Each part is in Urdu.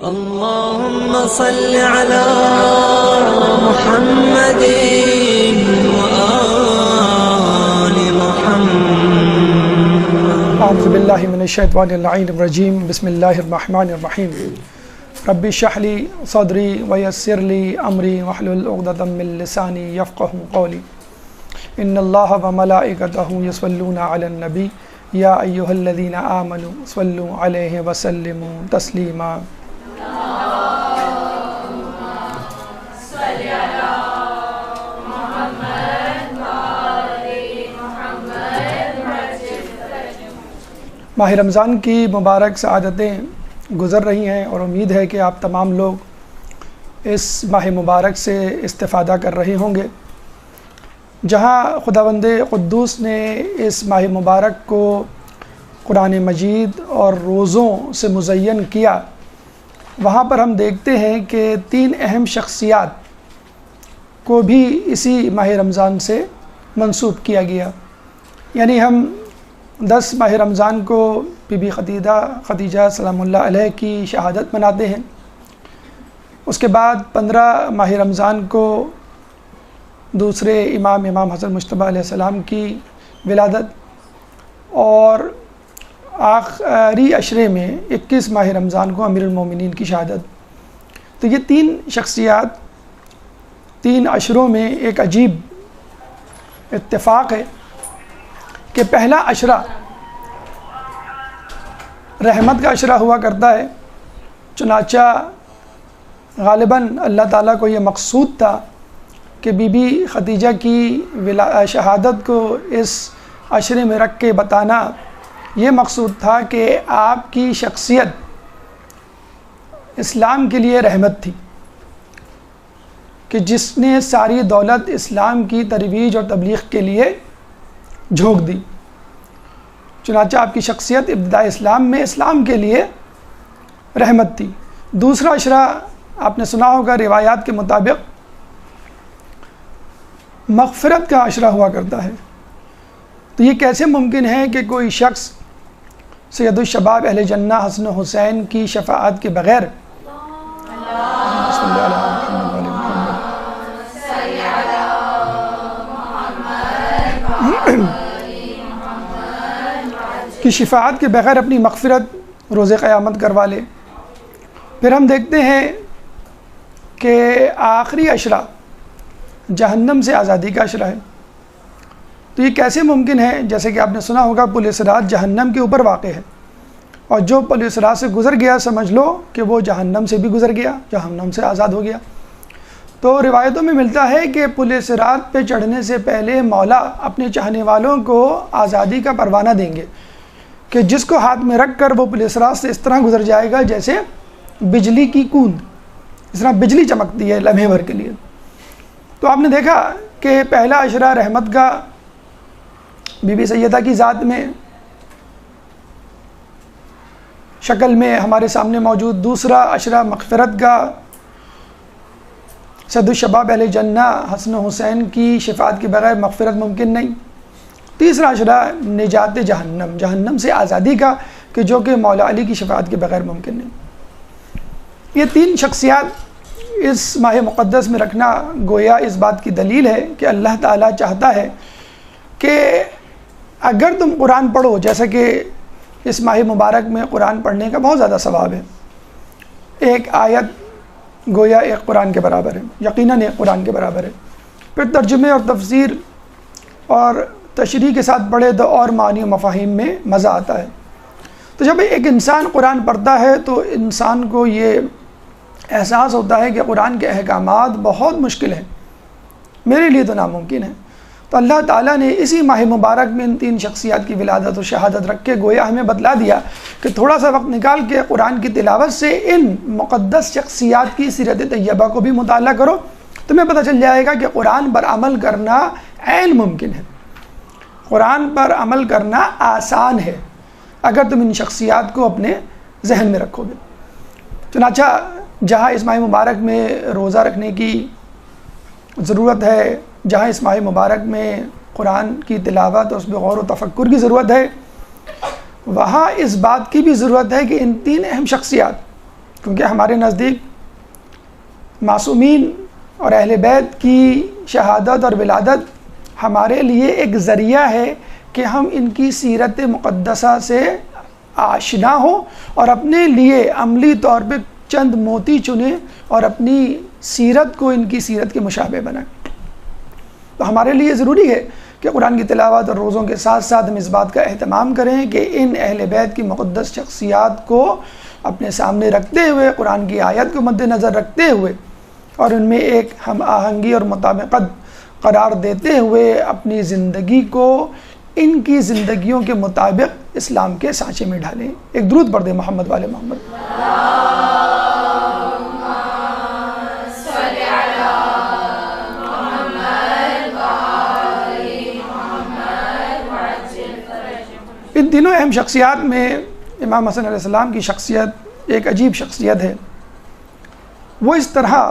اللهم صل على محمد وآل محمد. اعوذ باللہ من الشیطان اللعین الرجیم. بسم اللہ الرحمن الرحیم. رب اشرح لی صدری ویسر لی امری واحلل عقدۃ من لسانی یفقهوا قولی. ان اللہ وملائکتہ یصلون علی النبی یا ایھا الذین آمنوا صلوا علیہ وسلموا تسلیما. ماہ رمضان کی مبارک سعادتیں گزر رہی ہیں اور امید ہے کہ آپ تمام لوگ اس ماہ مبارک سے استفادہ کر رہے ہوں گے. جہاں خداوند قدوس نے اس ماہ مبارک کو قرآن مجید اور روزوں سے مزین کیا، وہاں پر ہم دیکھتے ہیں کہ 3 اہم شخصیات کو بھی اسی ماہ رمضان سے منسوب کیا گیا. یعنی ہم 10 ماہ رمضان کو بی بی خدیجہ سلام اللہ علیہ کی شہادت مناتے ہیں. اس کے بعد 15 ماہ رمضان کو دوسرے امام حسن مجتبیٰ علیہ السلام کی ولادت، اور آخری عشرے میں 21 ماہ رمضان کو امیر المومنین کی شہادت. تو یہ 3 شخصیات 3 عشروں میں ایک عجیب اتفاق ہے کہ پہلا عشرہ رحمت کا عشرہ ہوا کرتا ہے. چنانچہ غالباً اللہ تعالیٰ کو یہ مقصود تھا کہ بی بی خدیجہ کی شہادت کو اس عشرے میں رکھ کے بتانا. یہ مقصود تھا کہ آپ کی شخصیت اسلام کے لیے رحمت تھی، کہ جس نے ساری دولت اسلام کی ترویج اور تبلیغ کے لیے جھونک دی. چنانچہ آپ کی شخصیت ابتداء اسلام میں اسلام کے لیے رحمت تھی. دوسرا عشرہ آپ نے سنا ہوگا، روایات کے مطابق مغفرت کا عشرہ ہوا کرتا ہے. تو یہ کیسے ممکن ہے کہ کوئی شخص سید الشباب اہل جنہ حسن و حسین کی شفاعت کے بغیر کی شفاعت کے بغیر اپنی مغفرت روز قیامت کروا لے. پھر ہم دیکھتے ہیں کہ آخری عشرہ جہنم سے آزادی کا عشرہ ہے. تو یہ کیسے ممکن ہے؟ جیسے کہ آپ نے سنا ہوگا پل صراط جہنم کے اوپر واقع ہے، اور جو پل صراط سے گزر گیا سمجھ لو کہ وہ جہنم سے بھی گزر گیا، جہنم سے آزاد ہو گیا. تو روایتوں میں ملتا ہے کہ پل صراط پہ چڑھنے سے پہلے مولا اپنے چاہنے والوں کو آزادی کا پروانہ دیں گے کہ جس کو ہاتھ میں رکھ کر وہ پل صراط سے اس طرح گزر جائے گا جیسے بجلی کی کوند، اس طرح بجلی چمکتی ہے لمحے بھر کے لیے. تو آپ نے دیکھا کہ پہلا عشرہ رحمت کا بی بی سیدہ کی ذات میں شکل میں ہمارے سامنے موجود. دوسرا عشرہ مغفرت کا، سید الشباب اہل جنہ حسن و حسین کی شفاعت کے بغیر مغفرت ممکن نہیں. تیسرا عشرہ نجات جہنم سے آزادی کا، کہ جو کہ مولا علی کی شفاعت کے بغیر ممکن نہیں. یہ 3 شخصیات اس ماہ مقدس میں رکھنا گویا اس بات کی دلیل ہے کہ اللہ تعالیٰ چاہتا ہے کہ اگر تم قرآن پڑھو، جیسا کہ اس ماہ مبارک میں قرآن پڑھنے کا بہت زیادہ ثواب ہے. ایک آیت گویا ایک قرآن کے برابر ہے، یقیناً ایک قرآن کے برابر ہے. پھر ترجمے اور تفسیر اور تشریح کے ساتھ پڑھے تو اور معنی و مفاہیم میں مزہ آتا ہے. تو جب ایک انسان قرآن پڑھتا ہے تو انسان کو یہ احساس ہوتا ہے کہ قرآن کے احکامات بہت مشکل ہیں، میرے لیے تو ناممکن ہے. تو اللہ تعالیٰ نے اسی ماہ مبارک میں ان 3 شخصیات کی ولادت و شہادت رکھ کے گویا ہمیں بتلا دیا کہ تھوڑا سا وقت نکال کے قرآن کی تلاوت سے ان مقدس شخصیات کی سیرت طیبہ کو بھی مطالعہ کرو، تمہیں پتہ چل جائے گا کہ قرآن پر عمل کرنا عین ممکن ہے، قرآن پر عمل کرنا آسان ہے اگر تم ان شخصیات کو اپنے ذہن میں رکھو گے. چنانچہ جہاں اس ماہ مبارک میں روزہ رکھنے کی ضرورت ہے، جہاں اس ماہ مبارک میں قرآن کی تلاوت اور اس پہ غور و تفکر کی ضرورت ہے، وہاں اس بات کی بھی ضرورت ہے کہ ان 3 اہم شخصیات کیونکہ ہمارے نزدیک معصومین اور اہل بیت کی شہادت اور ولادت ہمارے لیے ایک ذریعہ ہے کہ ہم ان کی سیرت مقدسہ سے آشنا ہوں اور اپنے لیے عملی طور پہ چند موتی چنیں اور اپنی سیرت کو ان کی سیرت کے مشابہ بنائیں۔ تو ہمارے لیے ضروری ہے کہ قرآن کی تلاوت اور روزوں کے ساتھ ساتھ ہم اس بات کا اہتمام کریں کہ ان اہل بیت کی مقدس شخصیات کو اپنے سامنے رکھتے ہوئے، قرآن کی آیت کو مد نظر رکھتے ہوئے اور ان میں ایک ہم آہنگی اور مطابقت قرار دیتے ہوئے اپنی زندگی کو ان کی زندگیوں کے مطابق اسلام کے سانچے میں ڈھالیں۔ ایک درود پڑھ دیں محمد والے محمد۔ ان تینوں اہم شخصیات میں امام حسن علیہ السلام کی شخصیت ایک عجیب شخصیت ہے۔ وہ اس طرح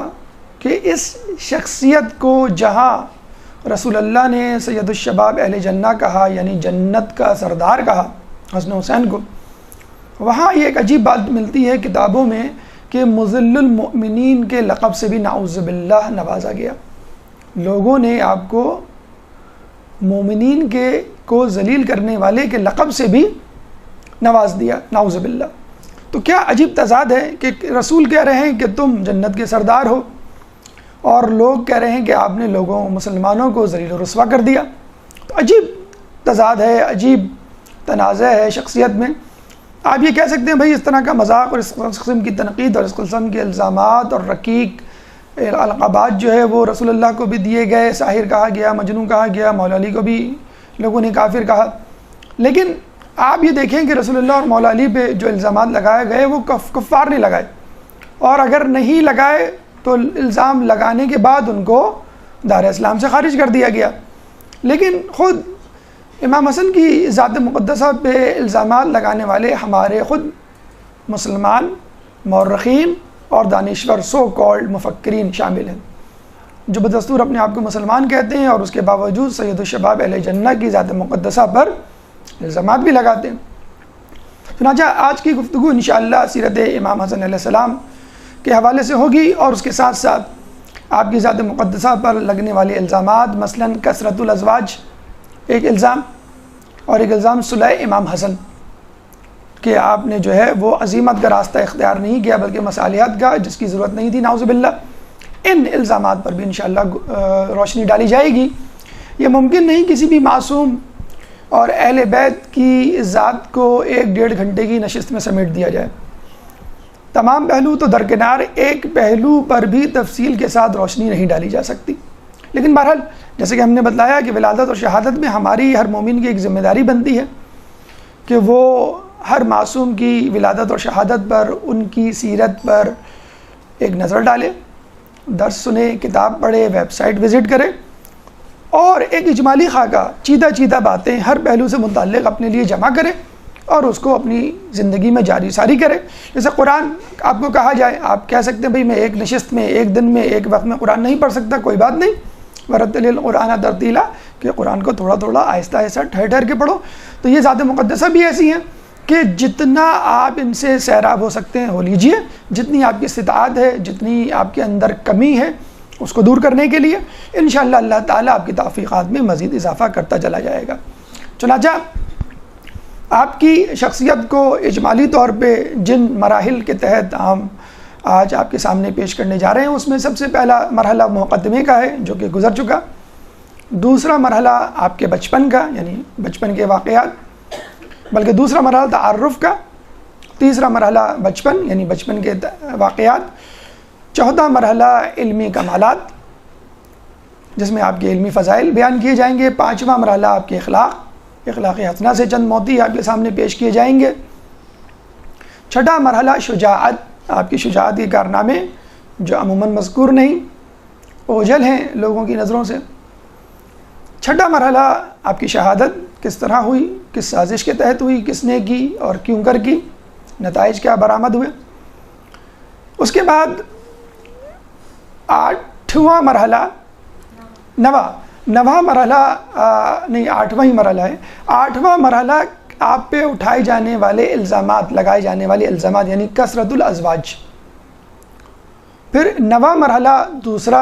کہ اس شخصیت کو جہاں رسول اللہ نے سید الشباب اہل جنہ کہا، یعنی جنت کا سردار کہا حسن حسین کو، وہاں یہ ایک عجیب بات ملتی ہے کتابوں میں کہ مذل المؤمنین کے لقب سے بھی نعوذ باللہ نوازا گیا۔ لوگوں نے آپ کو مومنین کو ذلیل کرنے والے کے لقب سے بھی نواز دیا، نعوذ باللہ۔ تو کیا عجیب تضاد ہے کہ رسول کہہ رہے ہیں کہ تم جنت کے سردار ہو، اور لوگ کہہ رہے ہیں کہ آپ نے مسلمانوں کو ذلیل و رسوا کر دیا۔ تو عجیب تضاد ہے، عجیب تنازع ہے شخصیت میں۔ آپ یہ کہہ سکتے ہیں بھائی اس طرح کا مذاق اور اس قسم کی تنقید اور اس قسم کے الزامات اور رقیق القابات جو ہے وہ رسول اللہ کو بھی دیے گئے، ساحر کہا گیا، مجنون کہا گیا، مولا علی کو بھی لوگوں نے کافر کہا، لیکن آپ یہ دیکھیں کہ رسول اللہ اور مولا علی پہ جو الزامات لگائے گئے وہ کفار نے لگائے، اور اگر نہیں لگائے تو الزام لگانے کے بعد ان کو دار اسلام سے خارج کر دیا گیا۔ لیکن خود امام حسن کی ذات مقدسہ پہ الزامات لگانے والے ہمارے خود مسلمان مورخین اور دانشور سو کالڈ مفکرین شامل ہیں، جو بدستور اپنے آپ کو مسلمان کہتے ہیں اور اس کے باوجود سید الشباب اہل جنہ کی ذات مقدسہ پر الزامات بھی لگاتے ہیں۔ چنانچہ آج کی گفتگو انشاءاللہ سیرت امام حسن علیہ السلام کے حوالے سے ہوگی، اور اس کے ساتھ ساتھ آپ کی ذات مقدسہ پر لگنے والے الزامات، مثلا کثرت الازواج ایک الزام، اور ایک الزام صلح امام حسن کہ آپ نے جو ہے وہ عزیمت کا راستہ اختیار نہیں کیا بلکہ مصالحت کا، جس کی ضرورت نہیں تھی نعوذ باللہ۔ ان الزامات پر بھی انشاءاللہ روشنی ڈالی جائے گی۔ یہ ممکن نہیں کسی بھی معصوم اور اہل بیت کی ذات کو 1-1.5 گھنٹے کی نشست میں سمیٹ دیا جائے۔ تمام پہلو تو درکنار، ایک پہلو پر بھی تفصیل کے ساتھ روشنی نہیں ڈالی جا سکتی، لیکن بہرحال جیسے کہ ہم نے بتلایا کہ ولادت اور شہادت میں ہماری ہر مومن کی ایک ذمہ داری بنتی ہے کہ وہ ہر معصوم کی ولادت اور شہادت پر، ان کی سیرت پر ایک نظر ڈالے، درس سنے، کتاب پڑھے، ویب سائٹ وزٹ کرے، اور ایک اجمالی خاکہ چیدہ باتیں ہر پہلو سے متعلق اپنے لیے جمع کرے اور اس کو اپنی زندگی میں جاری ساری کرے۔ جیسے قرآن آپ کو کہا جائے، آپ کہہ سکتے ہیں بھئی میں ایک نشست میں، ایک دن میں، ایک وقت میں قرآن نہیں پڑھ سکتا، کوئی بات نہیں، ورتل القرآن ترتیلا، کہ قرآن کو تھوڑا تھوڑا آہستہ آہستہ ٹھہر کے پڑھو۔ تو یہ ذات مقدسہ بھی ایسی ہیں کہ جتنا آپ ان سے سیراب ہو سکتے ہیں ہو لیجئے، جتنی آپ کی استطاعت ہے، جتنی آپ کے اندر کمی ہے اس کو دور کرنے کے لیے انشاءاللہ اللہ تعالیٰ آپ کی توفیقات میں مزید اضافہ کرتا چلا جائے گا۔ چنانچہ آپ کی شخصیت کو اجمالی طور پہ جن مراحل کے تحت ہم آج آپ کے سامنے پیش کرنے جا رہے ہیں، اس میں سب سے پہلا مرحلہ مقدمے کا ہے جو کہ گزر چکا، دوسرا مرحلہ آپ کے بچپن کا یعنی بچپن کے واقعات، بلکہ دوسرا مرحلہ تعارف کا، تیسرا مرحلہ بچپن یعنی بچپن کے واقعات، چوتھا مرحلہ علمی کمالات جس میں آپ کے علمی فضائل بیان کیے جائیں گے، پانچواں مرحلہ آپ کے اخلاق حسنہ سے چند موتی آپ کے سامنے پیش کیے جائیں گے، چھٹا مرحلہ شجاعت، آپ کی شجاعت کے کارنامے جو عموماً مذکور نہیں، اوجھل ہیں لوگوں کی نظروں سے، چھٹا مرحلہ آپ کی شہادت کس طرح ہوئی، کس سازش کے تحت ہوئی، کس نے کی اور کیوں کر کی، نتائج کیا برآمد ہوئے۔ اس کے بعد آٹھواں مرحلہ نواں مرحلہ نہیں آٹھواں ہی مرحلہ ہے، آٹھواں مرحلہ آپ پہ اٹھائے جانے والے الزامات، لگائے جانے والے الزامات یعنی کثرت الازواج، پھر 9واں مرحلہ دوسرا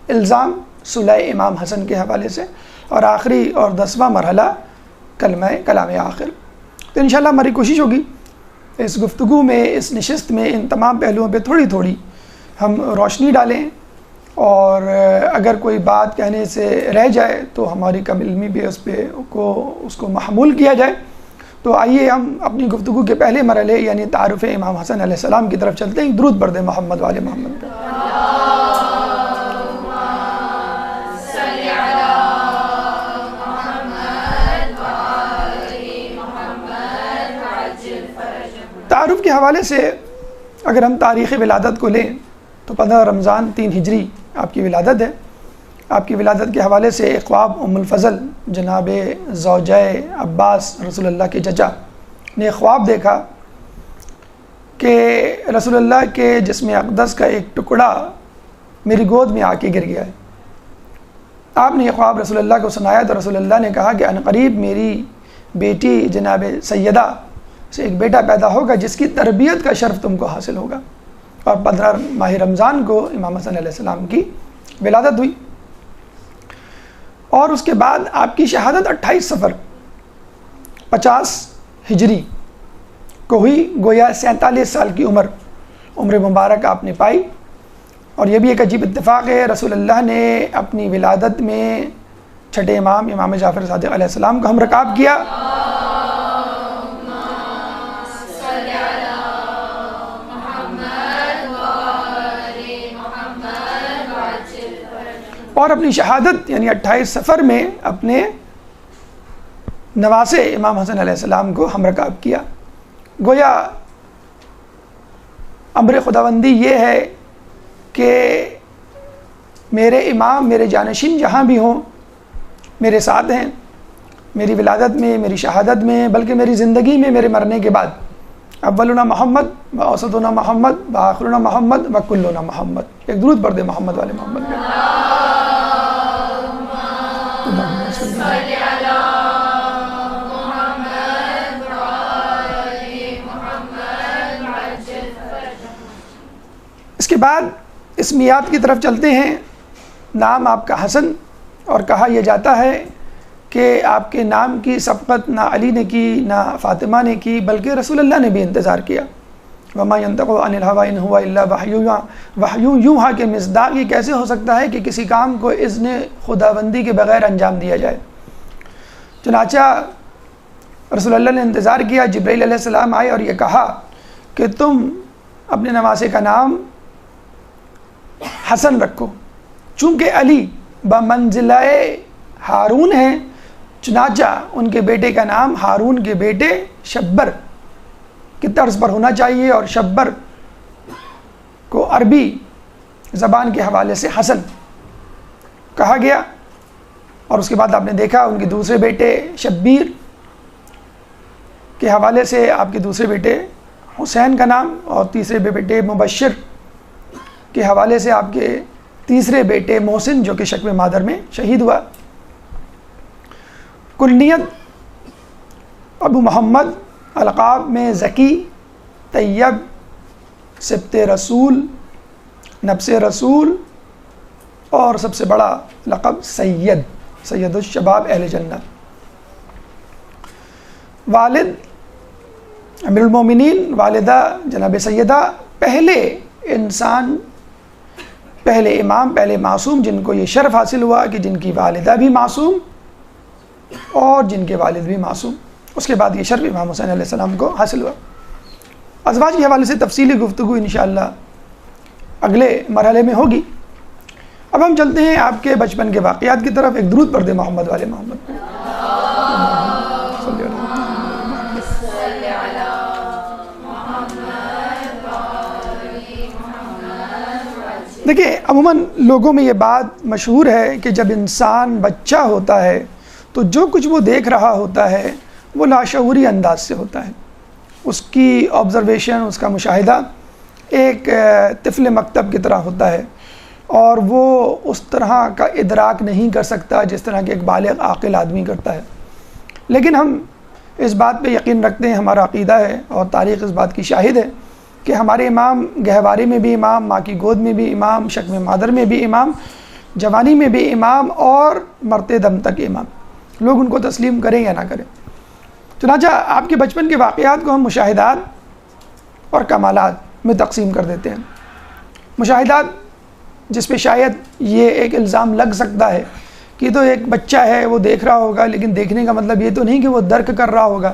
الزام صلح امام حسن کے حوالے سے، اور آخری اور 10واں مرحلہ کلمہ کلام آخر۔ تو انشاءاللہ ہماری کوشش ہوگی اس گفتگو میں، اس نشست میں ان تمام پہلوؤں پہ تھوڑی تھوڑی ہم روشنی ڈالیں، اور اگر کوئی بات کہنے سے رہ جائے تو ہماری کم علمی بھی اس کو محمول کیا جائے۔ تو آئیے ہم اپنی گفتگو کے پہلے مرحلے یعنی تعارف امام حسن علیہ السلام کی طرف چلتے ہیں۔ درود پڑھ دیں محمد والے محمد پہ۔ تعارف کے حوالے سے اگر ہم تاریخ ولادت کو لیں تو 15 رمضان 3 ہجری آپ کی ولادت ہے۔ آپ کی ولادت کے حوالے سے ایک خواب ام الفضل جناب زوجہ عباس رسول اللہ کے چچا نے خواب دیکھا کہ رسول اللہ کے جسم اقدس کا ایک ٹکڑا میری گود میں آ کے گر گیا ہے۔ آپ نے یہ خواب رسول اللہ کو سنایا تو رسول اللہ نے کہا کہ عنقریب میری بیٹی جناب سیدہ سے ایک بیٹا پیدا ہوگا جس کی تربیت کا شرف تم کو حاصل ہوگا۔ اور 15 ماہ رمضان کو امام حسن علیہ السلام کی ولادت ہوئی، اور اس کے بعد آپ کی شہادت 28 صفر 50 ہجری کو ہوئی۔ گویا 47 سال کی عمر مبارک آپ نے پائی۔ اور یہ بھی ایک عجیب اتفاق ہے، رسول اللہ نے اپنی ولادت میں چھٹے امام جعفر صادق علیہ السلام کو ہم رکاب کیا، اور اپنی شہادت یعنی 28 صفر میں اپنے نواسے امام حسن علیہ السلام کو ہم رکاب کیا۔ گویا امر خداوندی یہ ہے کہ میرے امام، میرے جانشین جہاں بھی ہوں میرے ساتھ ہیں، میری ولادت میں، میری شہادت میں، بلکہ میری زندگی میں، میرے مرنے کے بعد۔ اولنا محمد و اوسطنا محمد و آخرنا محمد و کلنا محمد۔ ایک درود پڑھ دے محمد والے محمد پہ۔ اس کے بعد اسمیات کی طرف چلتے ہیں۔ نام آپ کا حسن، اور کہا یہ جاتا ہے کہ آپ کے نام کی سبقت نہ علی نے کی نہ فاطمہ نے کی، بلکہ رسول اللہ نے بھی انتظار کیا۔ وما ينطق عن الهوى ان هو الا وحی یوحی کے مصداق یہ کیسے ہو سکتا ہے کہ کسی کام کو اذن خداوندی کے بغیر انجام دیا جائے۔ چنانچہ رسول اللہ نے انتظار کیا، جبرائیل علیہ السلام آئے اور یہ کہا کہ تم اپنے نواسے کا نام حسن رکھو، چونکہ علی بمنزلہ ہارون ہیں، چنانچہ ان کے بیٹے کا نام ہارون کے بیٹے شبر کی طرز پر ہونا چاہیے، اور شبر کو عربی زبان کے حوالے سے حسن کہا گیا۔ اور اس کے بعد آپ نے دیکھا ان کے دوسرے بیٹے شبیر کے حوالے سے آپ کے دوسرے بیٹے حسین کا نام، اور تیسرے بیٹے مبشر کے حوالے سے آپ کے تیسرے بیٹے محسن جو کہ شکوہ مادر میں شہید ہوا۔ کنیت ابو محمد، القاب میں ذکی، طیب، سبت رسول، نفس رسول، اور سب سے بڑا لقب سید الشباب اہل جنت۔ والد امیر المومنین، والدہ جناب سیدہ، پہلے انسان، پہلے امام، پہلے معصوم جن کو یہ شرف حاصل ہوا کہ جن کی والدہ بھی معصوم اور جن کے والد بھی معصوم۔ اس کے بعد یہ شرف امام حسین علیہ السلام کو حاصل ہوا۔ ازواج کے حوالے سے تفصیلی گفتگو انشاءاللہ اگلے مرحلے میں ہوگی۔ اب ہم چلتے ہیں آپ کے بچپن کے واقعات کی طرف۔ ایک درود پڑھ دے محمد والے محمد پہ۔ دیکھیں عموماً لوگوں میں یہ بات مشہور ہے کہ جب انسان بچہ ہوتا ہے تو جو کچھ وہ دیکھ رہا ہوتا ہے وہ لاشعوری انداز سے ہوتا ہے۔ اس کی آبزرویشن، اس کا مشاہدہ ایک طفل مکتب کی طرح ہوتا ہے، اور وہ اس طرح کا ادراک نہیں کر سکتا جس طرح کہ ایک بالغ عاقل آدمی کرتا ہے۔ لیکن ہم اس بات پہ یقین رکھتے ہیں، ہمارا عقیدہ ہے اور تاریخ اس بات کی شاہد ہے کہ ہمارے امام گہوارے میں بھی امام، ماں کی گود میں بھی امام، شکم مادر میں بھی امام، جوانی میں بھی امام، اور مرتے دم تک امام، لوگ ان کو تسلیم کریں یا نہ کریں۔ چنانچہ آپ کے بچپن کے واقعات کو ہم مشاہدات اور کمالات میں تقسیم کر دیتے ہیں۔ مشاہدات، جس پہ شاید یہ ایک الزام لگ سکتا ہے کہ تو ایک بچہ ہے وہ دیکھ رہا ہوگا، لیکن دیکھنے کا مطلب یہ تو نہیں کہ وہ درک کر رہا ہوگا،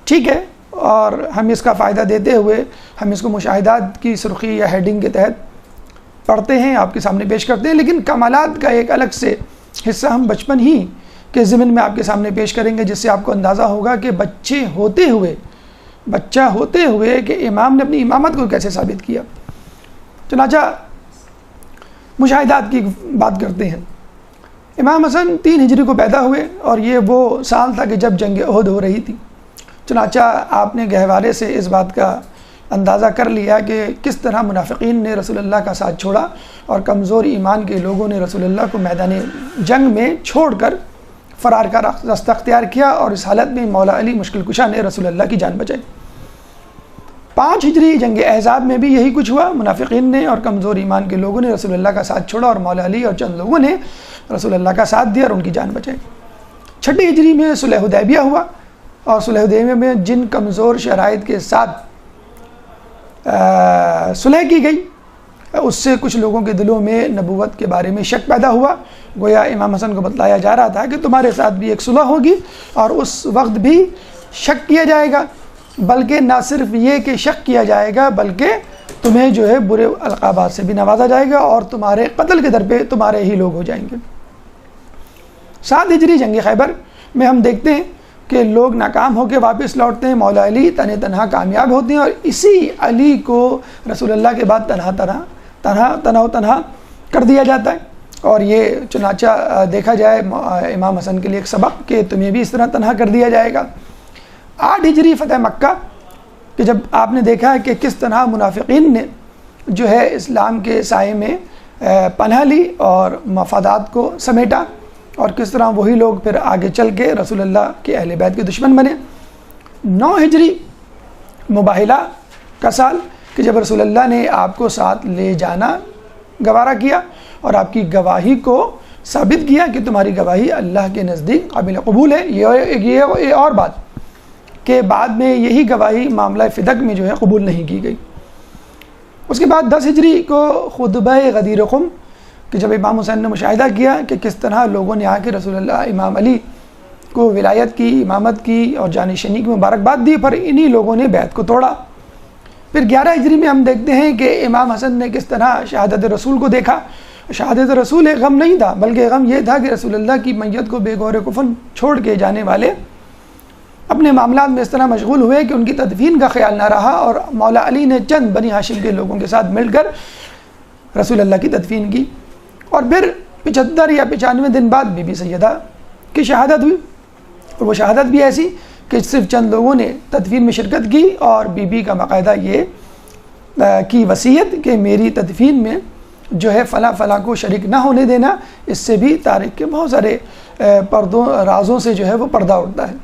ٹھیک ہے، اور ہم اس کا فائدہ دیتے ہوئے ہم اس کو مشاہدات کی سرخی یا ہیڈنگ کے تحت پڑھتے ہیں، آپ کے سامنے پیش کرتے ہیں، لیکن کمالات کا ایک الگ سے حصہ ہم بچپن ہی کے ضمن میں آپ کے سامنے پیش کریں گے، جس سے آپ کو اندازہ ہوگا کہ بچہ ہوتے ہوئے کہ امام نے اپنی امامت کو کیسے ثابت کیا۔ چنانچہ مشاہدات کی بات کرتے ہیں۔ امام حسن 3 ہجری کو پیدا ہوئے، اور یہ وہ سال تھا کہ جب جنگ احد ہو رہی تھی۔ چنانچہ آپ نے گہوارے سے اس بات کا اندازہ کر لیا کہ کس طرح منافقین نے رسول اللہ کا ساتھ چھوڑا، اور کمزور ایمان کے لوگوں نے رسول اللہ کو میدان جنگ میں چھوڑ کر فرار کا راستہ اختیار کیا، اور اس حالت میں مولا علی مشکل کشا نے رسول اللہ کی جان بچائی۔ 5 ہجری جنگ احزاب میں بھی یہی کچھ ہوا، منافقین نے اور کمزور ایمان کے لوگوں نے رسول اللہ کا ساتھ چھوڑا، اور مولا علی اور چند لوگوں نے رسول اللہ کا ساتھ دیا اور ان کی جان بچائی۔ 6 ہجری میں صلح حدیبیہ ہوا، اور صلح حدیبیہ میں جن کمزور شرائط کے ساتھ صلح کی گئی، اس سے کچھ لوگوں کے دلوں میں نبوت کے بارے میں شک پیدا ہوا۔ گویا امام حسن کو بتلایا جا رہا تھا کہ تمہارے ساتھ بھی ایک صلح ہوگی، اور اس وقت بھی شک کیا جائے گا، بلکہ نہ صرف یہ کہ شک کیا جائے گا، بلکہ تمہیں جو ہے برے القابات سے بھی نوازا جائے گا، اور تمہارے قتل کے در پہ تمہارے ہی لوگ ہو جائیں گے۔ 7 ہجری جنگ خیبر میں ہم دیکھتے ہیں کہ لوگ ناکام ہو کے واپس لوٹتے ہیں، مولا علی تنہا کامیاب ہوتے ہیں، اور اسی علی کو رسول اللہ کے بعد تنہا کر دیا جاتا ہے۔ اور یہ چنانچہ دیکھا جائے امام حسن کے لیے ایک سبق کہ تمہیں بھی اس طرح تنہا کر دیا جائے گا۔ 8 ہجری فتح مکہ، کہ جب آپ نے دیکھا ہے کہ کس طرح منافقین نے جو ہے اسلام کے سائے میں پناہ لی اور مفادات کو سمیٹا، اور کس طرح وہی لوگ پھر آگے چل کے رسول اللہ کے اہل بیت کے دشمن بنے۔ 9 ہجری مباہلہ کا سال، کہ جب رسول اللہ نے آپ کو ساتھ لے جانا گوارا کیا، اور آپ کی گواہی کو ثابت کیا کہ تمہاری گواہی اللہ کے نزدیک قابل قبول ہے۔ یہ اور بات کہ بعد میں یہی گواہی معاملہ فدق میں جو ہے قبول نہیں کی گئی۔ اس کے بعد 10 ہجری کو خطبہ غدیر خم، کہ جب امام حسین نے مشاہدہ کیا کہ کس طرح لوگوں نے آ کے رسول اللہ امام علی کو ولایت کی، امامت کی اور جانشینی کی مبارکباد دی، پر انہی لوگوں نے بیعت کو توڑا۔ پھر 11 ہجری میں ہم دیکھتے ہیں کہ امام حسن نے کس طرح شہادت رسول کو دیکھا۔ شہادت رسول ایک غم نہیں تھا، بلکہ غم یہ تھا کہ رسول اللہ کی میت کو بے گور کفن چھوڑ کے جانے والے اپنے معاملات میں اس طرح مشغول ہوئے کہ ان کی تدفین کا خیال نہ رہا، اور مولا علی نے چند بنی ہاشم کے لوگوں کے ساتھ مل کر رسول اللہ کی تدفین کی۔ اور پھر 75 یا 95 دن بعد بی بی سیدہ کی شہادت ہوئی، اور وہ شہادت بھی ایسی کہ صرف چند لوگوں نے تدفین میں شرکت کی، اور بی بی کا باقاعدہ یہ کی وصیت کہ میری تدفین میں جو ہے فلاں فلاں کو شریک نہ ہونے دینا۔ اس سے بھی تاریخ کے بہت سارے پردوں رازوں سے جو ہے وہ پردہ اٹھتا ہے۔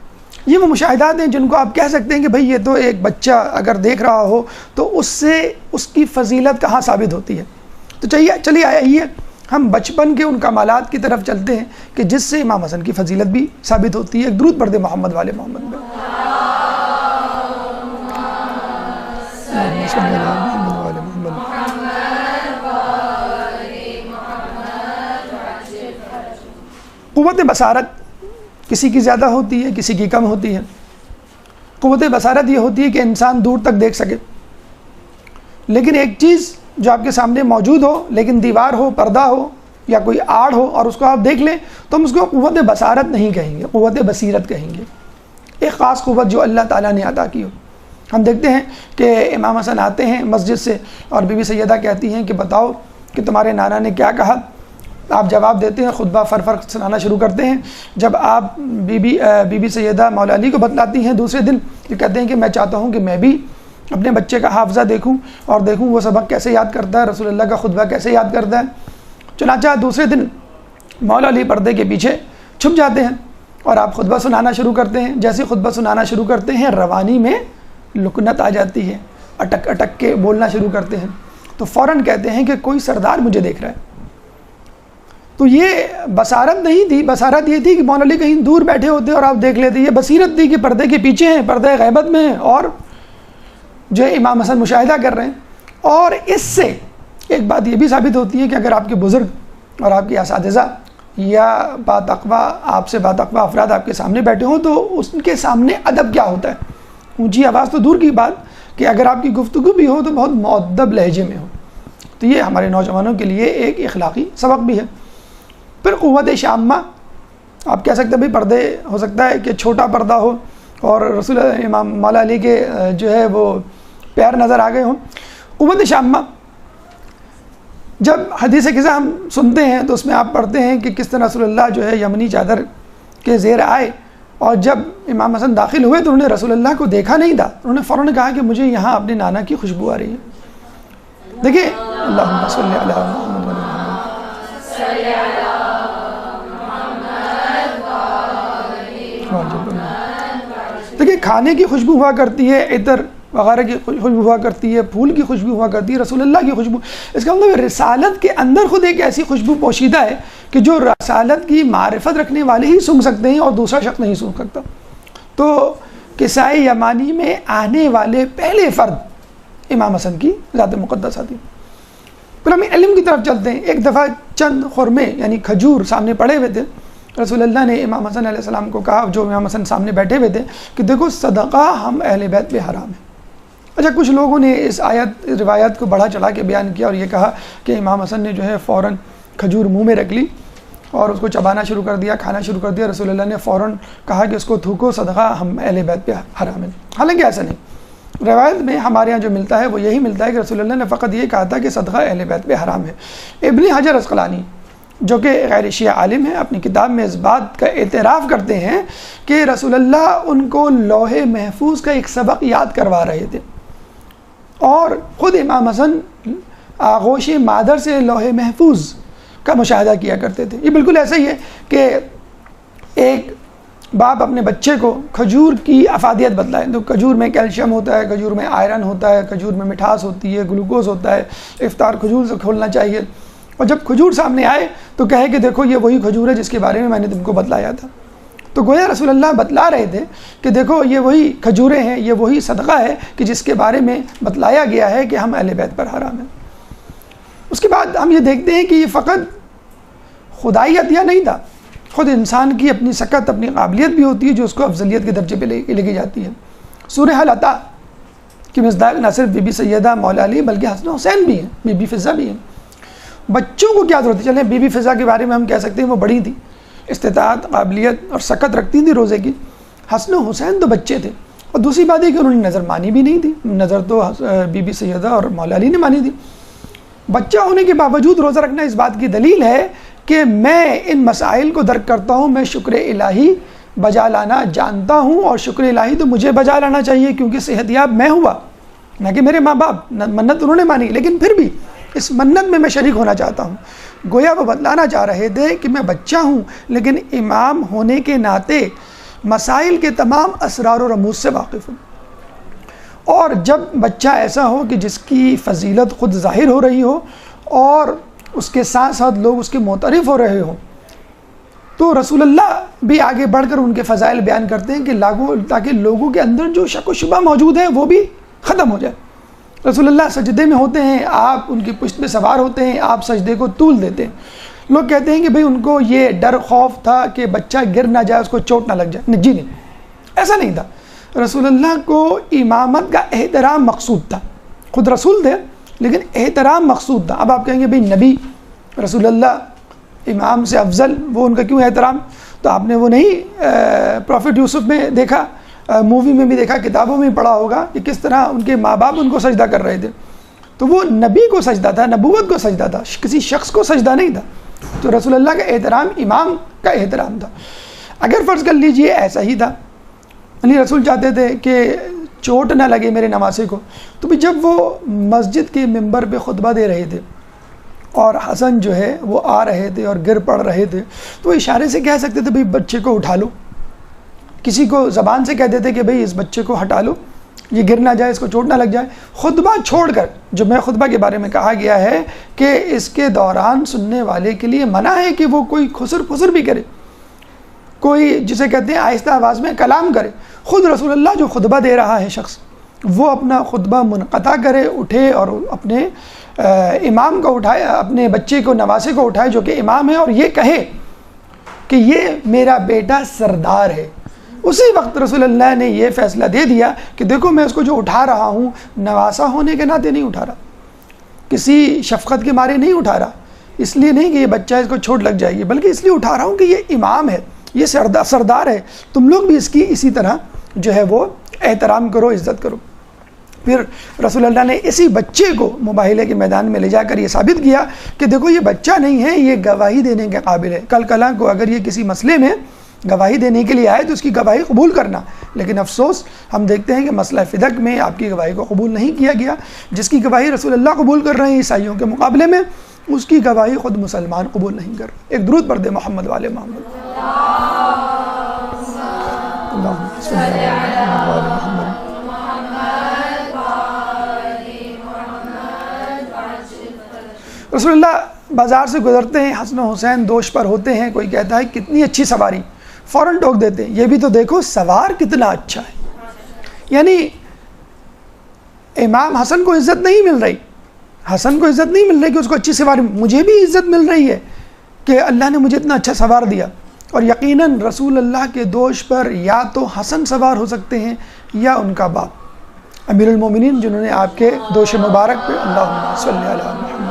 یہ وہ مشاہدات ہیں جن کو آپ کہہ سکتے ہیں کہ بھئی یہ تو ایک بچہ اگر دیکھ رہا ہو تو اس سے اس کی فضیلت کہاں ثابت ہوتی ہے۔ تو چلیے آئیے ہم بچپن کے ان کمالات کی طرف چلتے ہیں کہ جس سے امام حسن کی فضیلت بھی ثابت ہوتی ہے۔ ایک درود پڑھ دے محمد والے محمد میں۔ قوت بصارت کسی کی زیادہ ہوتی ہے، کسی کی کم ہوتی ہے۔ قوت بصارت یہ ہوتی ہے کہ انسان دور تک دیکھ سکے، لیکن ایک چیز جو آپ کے سامنے موجود ہو لیکن دیوار ہو، پردہ ہو یا کوئی آڑ ہو اور اس کو آپ دیکھ لیں تو ہم اس کو قوت بصارت نہیں کہیں گے، قوت بصیرت کہیں گے۔ ایک خاص قوت جو اللہ تعالیٰ نے عطا کی ہو۔ ہم دیکھتے ہیں کہ امام حسن آتے ہیں مسجد سے اور بی بی سیدہ کہتی ہیں کہ بتاؤ کہ تمہارے نانا نے کیا کہا۔ آپ جواب دیتے ہیں، خطبہ فر سنانا شروع کرتے ہیں۔ جب آپ بی بی سیدہ مولا علی کو بتلاتی ہیں دوسرے دن، یہ کہتے ہیں کہ میں چاہتا ہوں کہ میں بھی اپنے بچے کا حافظہ دیکھوں اور دیکھوں وہ سبق کیسے یاد کرتا ہے، رسول اللہ کا خطبہ کیسے یاد کرتا ہے۔ چنانچہ دوسرے دن مولا علی پردے کے پیچھے چھپ جاتے ہیں اور آپ خطبہ سنانا شروع کرتے ہیں۔ جیسے خطبہ سنانا شروع کرتے ہیں روانی میں لکنت آ جاتی ہے اٹک اٹک کے بولنا شروع کرتے ہیں تو فوراً کہتے ہیں کہ کوئی سردار مجھے دیکھ رہا ہے. تو یہ بصارت نہیں تھی، بصارت یہ تھی کہ مولا علی کہیں دور بیٹھے ہوتے اور آپ دیکھ لیتے. یہ بصیرت تھی کہ پردے کے پیچھے ہیں، پردے غیبت میں ہیں اور جو ہے امام حسن مشاہدہ کر رہے ہیں. اور اس سے ایک بات یہ بھی ثابت ہوتی ہے کہ اگر آپ کے بزرگ اور آپ کے اساتذہ یا باتقوا آپ سے باتقوا افراد آپ کے سامنے بیٹھے ہوں تو اس کے سامنے ادب کیا ہوتا ہے. اونچی آواز تو دور کی بات کہ اگر آپ کی گفتگو بھی ہو تو بہت مؤدب لہجے میں ہو. تو یہ ہمارے نوجوانوں کے لیے ایک اخلاقی سبق بھی ہے. پھر قوت شامہ، آپ کہہ سکتے ہیں بھائی پردے ہو سکتا ہے کہ چھوٹا پردہ ہو اور رسول امام مولا علی کے جو ہے وہ پیر نظر آ گئے ہوں. قوت شامہ جب حدیث قصہ ہم سنتے ہیں تو اس میں آپ پڑھتے ہیں کہ کس طرح رسول اللہ جو ہے یمنی چادر کے زیر آئے اور جب امام حسن داخل ہوئے تو انہوں نے رسول اللہ کو دیکھا نہیں تھا. انہوں نے فوراً کہا کہ مجھے یہاں اپنے نانا کی خوشبو آ رہی ہے. دیکھیں اللہم صلی علی محمد دیکھیں کھانے کی خوشبو ہوا کرتی ہے، عطر وغیرہ کی خوشبو ہوا کرتی ہے، پھول کی خوشبو ہوا کرتی ہے، رسول اللہ کی خوشبو. اس کا مطلب رسالت کے اندر خود ایک ایسی خوشبو پوشیدہ ہے کہ جو رسالت کی معرفت رکھنے والے ہی سونگھ سکتے ہیں اور دوسرا شخص نہیں سونگھ سکتا. تو قصہ یمانی میں آنے والے پہلے فرد امام حسن کی ذات مقدس آتی. پھر ہم علم کی طرف چلتے ہیں. ایک دفعہ چند خرمے یعنی کھجور سامنے پڑے ہوئے تھے. رسول اللہ نے امام حسن علیہ السلام کو کہا، جو امام حسن سامنے بیٹھے ہوئے تھے، کہ دیکھو صدقہ ہم اہل بیت پہ حرام ہے. اچھا کچھ لوگوں نے اس روایت کو بڑھا چڑھا کے بیان کیا اور یہ کہا کہ امام حسن نے جو ہے فوراً کھجور منہ میں رکھ لی اور اس کو چبانا شروع کر دیا، کھانا شروع کر دیا. رسول اللہ نے فوراً کہا کہ اس کو تھوکو، صدقہ ہم اہل بیت پہ حرام ہے. حالانکہ ایسا نہیں. روایت میں ہمارے یہاں جو ملتا ہے وہ یہی ملتا ہے کہ رسول اللہ نے فقط یہ کہا تھا کہ صدقہ اہل بیت پہ حرام ہے. ابن حجر عسقلانی جو کہ غیر شیعہ عالم ہیں، اپنی کتاب میں اس بات کا اعتراف کرتے ہیں کہ رسول اللہ ان کو لوح محفوظ کا ایک سبق یاد کروا رہے تھے اور خود امام حسن آغوش مادر سے لوح محفوظ کا مشاہدہ کیا کرتے تھے. یہ بالکل ایسا ہی ہے کہ ایک باپ اپنے بچے کو کھجور کی افادیت بتلائے. تو کھجور میں کیلشیم ہوتا ہے، کھجور میں آئرن ہوتا ہے، کھجور میں مٹھاس ہوتی ہے، گلوکوز ہوتا ہے، افطار کھجور سے کھولنا چاہیے. اور جب کھجور سامنے آئے تو کہے کہ دیکھو یہ وہی کھجور ہے جس کے بارے میں نے تم کو بتلایا تھا. تو گویا رسول اللہ بتلا رہے تھے کہ دیکھو یہ وہی کھجوریں ہیں، یہ وہی صدقہ ہے کہ جس کے بارے میں بتلایا گیا ہے کہ ہم اہل بیت پر حرام ہیں. اس کے بعد ہم یہ دیکھتے ہیں کہ یہ فقط خدائی عطیہ نہیں تھا، خود انسان کی اپنی سکت، اپنی قابلیت بھی ہوتی ہے جو اس کو افضلیت کے درجے پہ لے کے جاتی ہے. سورہ حل عطا کی مصداق نہ صرف بی بی سیدہ مولا علی بلکہ حسن حسین بھی ہیں، بی بی فضہ بھی ہیں. بچوں کو کیا ضرورت ہے؟ چلیں بی بی فضہ کے بارے میں ہم کہہ سکتے ہیں وہ بڑی تھی، استطاعت، قابلیت اور سکت رکھتی تھی روزے کی. حسن حسین تو بچے تھے. اور دوسری بات ہے کہ انہوں نے نظر مانی بھی نہیں تھی، نظر تو بی بی سیدہ اور مولا علی نے مانی تھی. بچہ ہونے کے باوجود روزہ رکھنا اس بات کی دلیل ہے کہ میں ان مسائل کو درک کرتا ہوں، میں شکر الہی بجا لانا جانتا ہوں اور شکر الہی تو مجھے بجا لانا چاہیے کیونکہ صحت یاب میں ہوا، نہ کہ میرے ماں باپ. منت انہوں نے مانی لیکن پھر بھی اس منت میں شریک ہونا چاہتا ہوں. گویا وہ بتلانا چاہ رہے تھے کہ میں بچہ ہوں لیکن امام ہونے کے ناطے مسائل کے تمام اسرار و رموز سے واقف ہوں. اور جب بچہ ایسا ہو کہ جس کی فضیلت خود ظاہر ہو رہی ہو اور اس کے ساتھ ساتھ لوگ اس کے معترف ہو رہے ہوں تو رسول اللہ بھی آگے بڑھ کر ان کے فضائل بیان کرتے ہیں کہ تاکہ لوگوں کے اندر جو شک و شبہ موجود ہے وہ بھی ختم ہو جائے. رسول اللہ سجدے میں ہوتے ہیں، آپ ان کی پشت پہ سوار ہوتے ہیں، آپ سجدے کو طول دیتے ہیں. لوگ کہتے ہیں کہ بھئی ان کو یہ ڈر خوف تھا کہ بچہ گر نہ جائے، اس کو چوٹ نہ لگ جائے. جی نہیں، ایسا نہیں تھا. رسول اللہ کو امامت کا احترام مقصود تھا. خود رسول تھے لیکن احترام مقصود تھا. اب آپ کہیں گے بھئی نبی رسول اللہ امام سے افضل، وہ ان کا کیوں احترام؟ تو آپ نے وہ نہیں پروفٹ یوسف میں دیکھا، مووی میں بھی دیکھا، کتابوں میں پڑھا ہوگا کہ کس طرح ان کے ماں باپ ان کو سجدہ کر رہے تھے. تو وہ نبی کو سجدہ تھا، نبوت کو سجدہ تھا، کسی شخص کو سجدہ نہیں تھا. تو رسول اللہ کا احترام امام کا احترام تھا. اگر فرض کر لیجئے ایسا ہی تھا، یعنی رسول چاہتے تھے کہ چوٹ نہ لگے میرے نمازی کو، تو بھی جب وہ مسجد کے ممبر پہ خطبہ دے رہے تھے اور حسن جو ہے وہ آ رہے تھے اور گر پڑ رہے تھے تو وہ اشارے سے کہہ سکتے تھے بھئی بچے کو اٹھا لو. کسی کو زبان سے کہہ دیتے کہ بھئی اس بچے کو ہٹا لو، یہ گر نہ جائے، اس کو چوٹ نہ لگ جائے. خطبہ چھوڑ کر، جو میں خطبہ کے بارے میں کہا گیا ہے کہ اس کے دوران سننے والے کے لیے منع ہے کہ وہ کوئی خسر پھسر بھی کرے، کوئی جسے کہتے ہیں آہستہ آواز میں کلام کرے. خود رسول اللہ جو خطبہ دے رہا ہے شخص، وہ اپنا خطبہ منقطع کرے، اٹھے اور اپنے امام کو اٹھائے، اپنے بچے کو، نواسے کو اٹھائے جو کہ امام ہے، اور یہ کہے کہ یہ میرا بیٹا سردار ہے. اسی وقت رسول اللہ نے یہ فیصلہ دے دیا کہ دیکھو میں اس کو جو اٹھا رہا ہوں نواسا ہونے کے ناطے نہیں اٹھا رہا، کسی شفقت کے مارے نہیں اٹھا رہا، اس لیے نہیں کہ یہ بچہ اس کو چوٹ لگ جائے گی، بلکہ اس لیے اٹھا رہا ہوں کہ یہ امام ہے، یہ سردار ہے. تم لوگ بھی اس کی اسی طرح جو ہے وہ احترام کرو، عزت کرو. پھر رسول اللہ نے اسی بچے کو مباہلے کے میدان میں لے جا کر یہ ثابت کیا کہ دیکھو یہ بچہ نہیں ہے، یہ گواہی دینے کے قابل ہے. کل کلاں کو اگر یہ کسی مسئلے میں گواہی دینے کے لیے آئے تو اس کی گواہی قبول کرنا. لیکن افسوس ہم دیکھتے ہیں کہ مسئلہ فدق میں آپ کی گواہی کو قبول نہیں کیا گیا. جس کی گواہی رسول اللہ قبول کر رہے ہیں عیسائیوں کے مقابلے میں، اس کی گواہی خود مسلمان قبول نہیں کر رہے. ایک درود پڑھ دے محمد والے محمد. اللہم صلی اللہ علیہ محمد. رسول اللہ بازار سے گزرتے ہیں، حسن و حسین دوش پر ہوتے ہیں، کوئی کہتا ہے کتنی اچھی سواری، فوراً ٹوک دیتے ہیں یہ بھی تو دیکھو سوار کتنا اچھا ہے. یعنی امام حسن کو عزت نہیں مل رہی، حسن کو عزت نہیں مل رہی کہ اس کو اچھی سواری، مجھے بھی عزت مل رہی ہے کہ اللہ نے مجھے اتنا اچھا سوار دیا. اور یقیناً رسول اللہ کے دوش پر یا تو حسن سوار ہو سکتے ہیں یا ان کا باپ امیر المومنین، جنہوں نے آپ کے دوش مبارک پہ اللہم صلی علی محمد.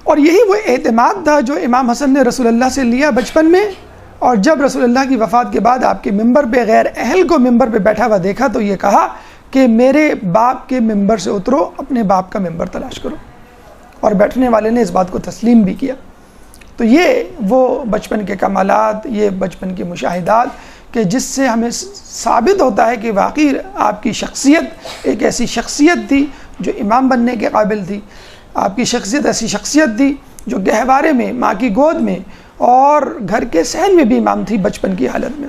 اور یہی وہ اعتماد تھا جو امام حسن نے رسول اللہ سے لیا بچپن میں، اور جب رسول اللہ کی وفات کے بعد آپ کے ممبر پہ غیر اہل کو ممبر پہ بیٹھا ہوا دیکھا تو یہ کہا کہ میرے باپ کے ممبر سے اترو، اپنے باپ کا ممبر تلاش کرو. اور بیٹھنے والے نے اس بات کو تسلیم بھی کیا. تو یہ وہ بچپن کے کمالات، یہ بچپن کے مشاہدات کہ جس سے ہمیں ثابت ہوتا ہے کہ واقعی آپ کی شخصیت ایک ایسی شخصیت تھی جو امام بننے کے قابل تھی. آپ کی شخصیت ایسی شخصیت تھی جو گہوارے میں، ماں کی گود میں اور گھر کے صحن میں بھی امام تھی بچپن کی حالت میں.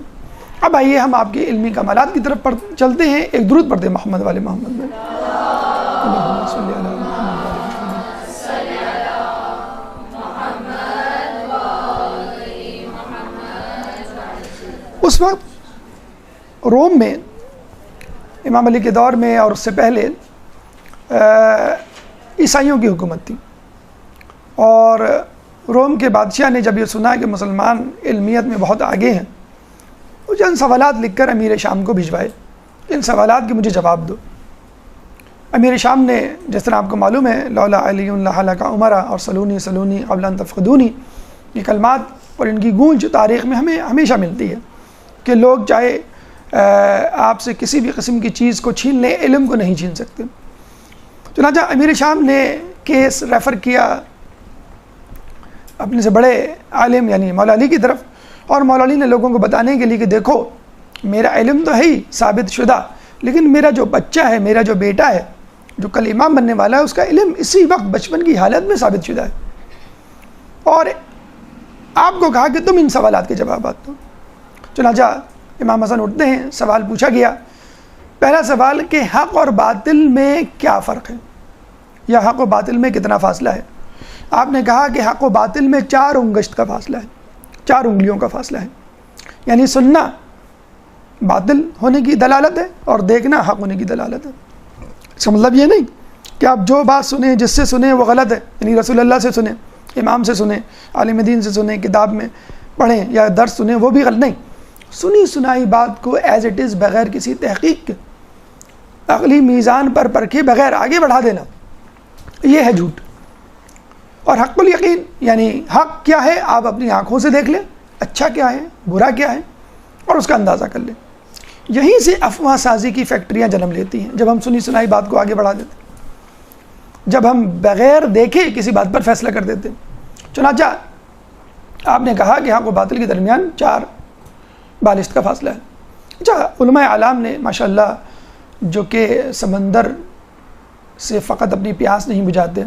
اب آئیے ہم آپ کے علمی کمالات کی طرف چلتے ہیں. ایک درود پڑھتے ہیں محمد والے محمد میں. اللہم صلی علی محمد والے محمد. اس وقت روم میں امام علی کے دور میں اور اس سے پہلے عیسائیوں کی حکومت تھی، اور روم کے بادشاہ نے جب یہ سنا کہ مسلمان علمیت میں بہت آگے ہیں، وہ چند سوالات لکھ کر امیر شام کو بھجوائے. ان سوالات کے مجھے جواب دو. امیر شام نے، جس طرح آپ کو معلوم ہے، لولا علی لحلق عمرہ اور سلونی سلونی قبل ان تفقدونی، یہ کلمات اور ان کی گونج تاریخ میں ہمیں ہمیشہ ملتی ہے کہ لوگ چاہے آپ سے کسی بھی قسم کی چیز کو چھین لیں، علم کو نہیں چھین سکتے. چنانچہ امیر شام نے کیس ریفر کیا اپنے سے بڑے عالم یعنی مولا علی کی طرف، اور مولا علی نے لوگوں کو بتانے کے لیے کہ دیکھو میرا علم تو ہے ہی ثابت شدہ، لیکن میرا جو بچہ ہے، میرا جو بیٹا ہے جو کل امام بننے والا ہے، اس کا علم اسی وقت بچپن کی حالت میں ثابت شدہ ہے. اور آپ کو کہا کہ تم ان سوالات کے جوابات دو. چنانچہ امام حسن اٹھتے ہیں، سوال پوچھا گیا. پہلا سوال کہ حق اور باطل میں کیا فرق ہے، یا حق و باطل میں کتنا فاصلہ ہے. آپ نے کہا کہ حق و باطل میں 4 انگشت کا فاصلہ ہے، 4 انگلیوں کا فاصلہ ہے. یعنی سننا باطل ہونے کی دلالت ہے اور دیکھنا حق ہونے کی دلالت ہے. اس کا مطلب یہ نہیں کہ آپ جو بات سنیں، جس سے سنیں وہ غلط ہے. یعنی رسول اللہ سے سنیں، امام سے سنیں، عالم دین سے سنیں، کتاب میں پڑھیں یا درس سنیں، وہ بھی غلط نہیں. سنی سنائی بات کو ایز اٹ از بغیر کسی تحقیق کے، عقلی میزان پر پرکھے بغیر آگے بڑھا دینا، یہ ہے جھوٹ. اور حق الیقین یعنی حق کیا ہے آپ اپنی آنکھوں سے دیکھ لیں، اچھا کیا ہے، برا کیا ہے، اور اس کا اندازہ کر لیں. یہیں سے افواہ سازی کی فیکٹریاں جنم لیتی ہیں، جب ہم سنی سنائی بات کو آگے بڑھا دیتے ہیں، جب ہم بغیر دیکھے کسی بات پر فیصلہ کر دیتے ہیں. چنانچہ آپ نے کہا کہ حق و باطل کے درمیان 4 بالشت کا فاصلہ ہے. اچھا، علماء اعلام نے ماشاءاللہ جو کہ سمندر سے فقط اپنی پیاس نہیں بجھاتے،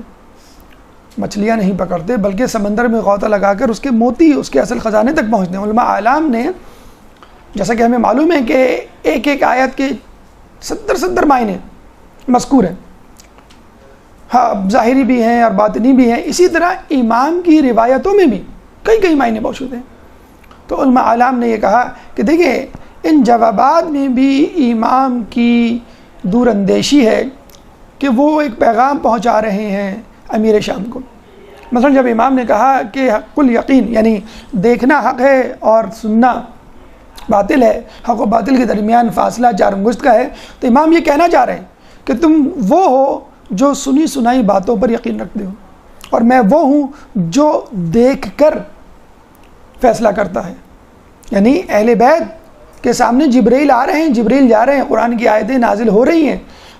مچھلیاں نہیں پکڑتے بلکہ سمندر میں غوطہ لگا کر اس کے موتی اس کے اصل خزانے تک پہنچتے ہیں۔ علماء اعلام نے جیسا کہ ہمیں معلوم ہے کہ ایک ایک آیت کے 70 معنی مذکور ہیں، ہاں ظاہری بھی ہیں اور باطنی بھی ہیں، اسی طرح امام کی روایتوں میں بھی کئی معنی موجود ہیں۔ تو علماء اعلام نے یہ کہا کہ دیکھیں ان جوابات میں بھی امام کی دور اندیشی ہے کہ وہ ایک پیغام پہنچا رہے ہیں امیر شام کو۔ مثلا جب امام نے کہا کہ حق الیقین یعنی دیکھنا حق ہے اور سننا باطل ہے، حق و باطل کے درمیان فاصلہ 4 انگشت کا ہے، تو امام یہ کہنا چاہ رہے ہیں کہ تم وہ ہو جو سنی سنائی باتوں پر یقین رکھتے ہو، اور میں وہ ہوں جو دیکھ کر فیصلہ کرتا ہے۔ یعنی اہل بیت کے سامنے جبرائیل آ رہے ہیں، جبرائیل جا رہے ہیں، قرآن کی آیتیں نازل ہو رہی ہیں،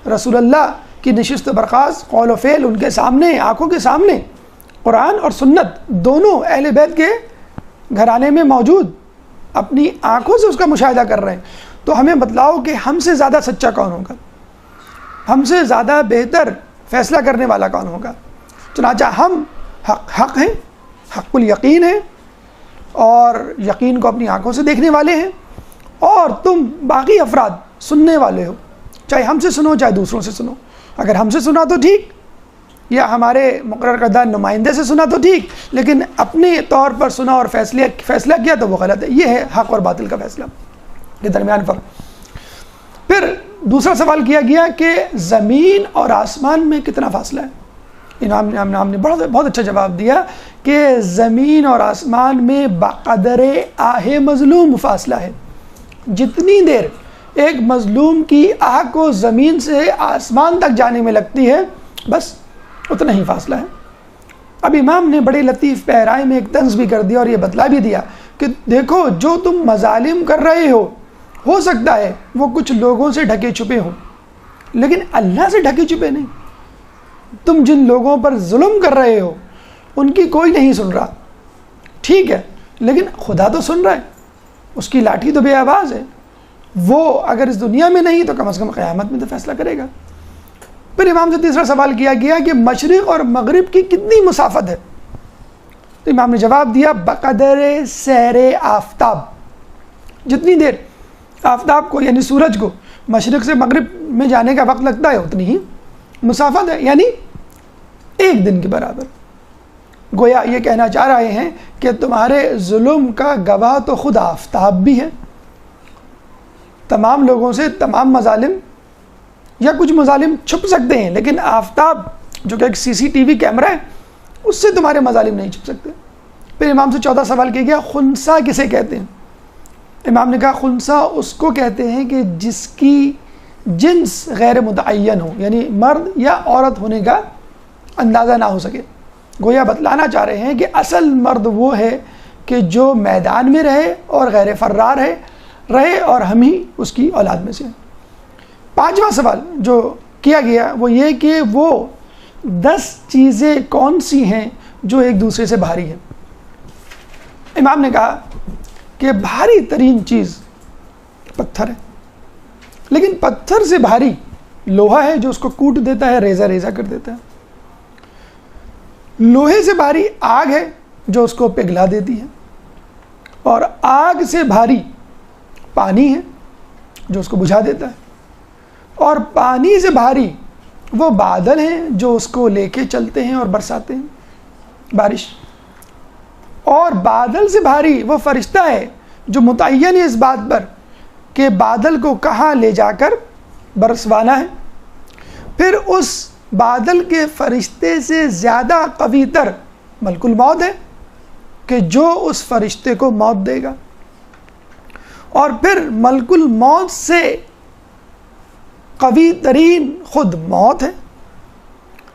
رسول اللہ کی نشست و برخاست قول و فعل ان کے سامنے، آنکھوں کے سامنے، قرآن اور سنت دونوں اہل بیت کے گھرانے میں موجود، اپنی آنکھوں سے اس کا مشاہدہ کر رہے ہیں۔ تو ہمیں بتلاؤ کہ ہم سے زیادہ سچا کون ہوگا، ہم سے زیادہ بہتر فیصلہ کرنے والا کون ہوگا؟ چنانچہ ہم حق ہیں، حق الیقین ہیں، اور یقین کو اپنی آنکھوں سے دیکھنے والے ہیں، اور تم باقی افراد سننے والے ہو، چاہے ہم سے سنو چاہے دوسروں سے سنو۔ اگر ہم سے سنا تو ٹھیک، یا ہمارے مقرر کردہ نمائندے سے سنا تو ٹھیک، لیکن اپنے طور پر سنا اور فیصلہ کیا تو وہ غلط ہے۔ یہ ہے حق اور باطل کا فیصلہ کے درمیان فرق۔ پھر دوسرا سوال کیا گیا کہ زمین اور آسمان میں کتنا فاصلہ ہے؟ امام نے بہت اچھا جواب دیا کہ زمین اور آسمان میں بقدر آہ مظلوم فاصلہ ہے۔ جتنی دیر ایک مظلوم کی آہ کو زمین سے آسمان تک جانے میں لگتی ہے، بس اتنا ہی فاصلہ ہے۔ اب امام نے بڑے لطیف پیرائے میں ایک طنز بھی کر دیا اور یہ بتلا بھی دیا کہ دیکھو جو تم مظالم کر رہے ہو سکتا ہے وہ کچھ لوگوں سے ڈھکے چھپے ہوں، لیکن اللہ سے ڈھکے چھپے نہیں۔ تم جن لوگوں پر ظلم کر رہے ہو ان کی کوئی نہیں سن رہا، ٹھیک ہے، لیکن خدا تو سن رہا ہے، اس کی لاٹھی تو بے آواز ہے، وہ اگر اس دنیا میں نہیں تو کم از کم قیامت میں تو فیصلہ کرے گا۔ پھر امام سے تیسرا سوال کیا گیا کہ مشرق اور مغرب کی کتنی مسافت ہے؟ تو امام نے جواب دیا بقدر سیر آفتاب، جتنی دیر آفتاب کو یعنی سورج کو مشرق سے مغرب میں جانے کا وقت لگتا ہے اتنی ہی مسافت ہے، یعنی 1 دن کے برابر۔ گویا یہ کہنا چاہ رہے ہیں کہ تمہارے ظلم کا گواہ تو خود آفتاب بھی ہے۔ تمام لوگوں سے تمام مظالم یا کچھ مظالم چھپ سکتے ہیں، لیکن آفتاب جو کہ ایک CCTV کیمرہ ہے اس سے تمہارے مظالم نہیں چھپ سکتے۔ پھر امام سے 14 سوال کیا گیا خنثی کسے کہتے ہیں؟ امام نے کہا خنثی اس کو کہتے ہیں کہ جس کی جنس غیر متعین ہو، یعنی مرد یا عورت ہونے کا اندازہ نہ ہو سکے۔ گویا بتلانا چاہ رہے ہیں کہ اصل مرد وہ ہے کہ جو میدان میں رہے اور غیر فرار رہے اور ہم ہی اس کی اولاد میں سے ہیں۔ 5واں سوال جو کیا گیا وہ یہ کہ وہ 10 چیزیں کون سی ہیں جو ایک دوسرے سے بھاری ہیں؟ امام نے کہا کہ بھاری ترین چیز پتھر ہے، لیکن پتھر سے بھاری لوہا ہے جو اس کو کوٹ دیتا ہے، ریزہ ریزہ کر دیتا ہے۔ لوہے سے بھاری آگ ہے جو اس کو پگھلا دیتی ہے، اور آگ سے بھاری پانی ہے جو اس کو بجھا دیتا ہے، اور پانی سے بھاری وہ بادل ہیں جو اس کو لے کے چلتے ہیں اور برساتے ہیں بارش، اور بادل سے بھاری وہ فرشتہ ہے جو متعین ہے اس بات پر کہ بادل کو کہاں لے جا کر برسوانا ہے۔ پھر اس بادل کے فرشتے سے زیادہ قوی تر ملک الموت ہے کہ جو اس فرشتے کو موت دے گا، اور پھر ملک الموت سے قوی ترین خود موت ہے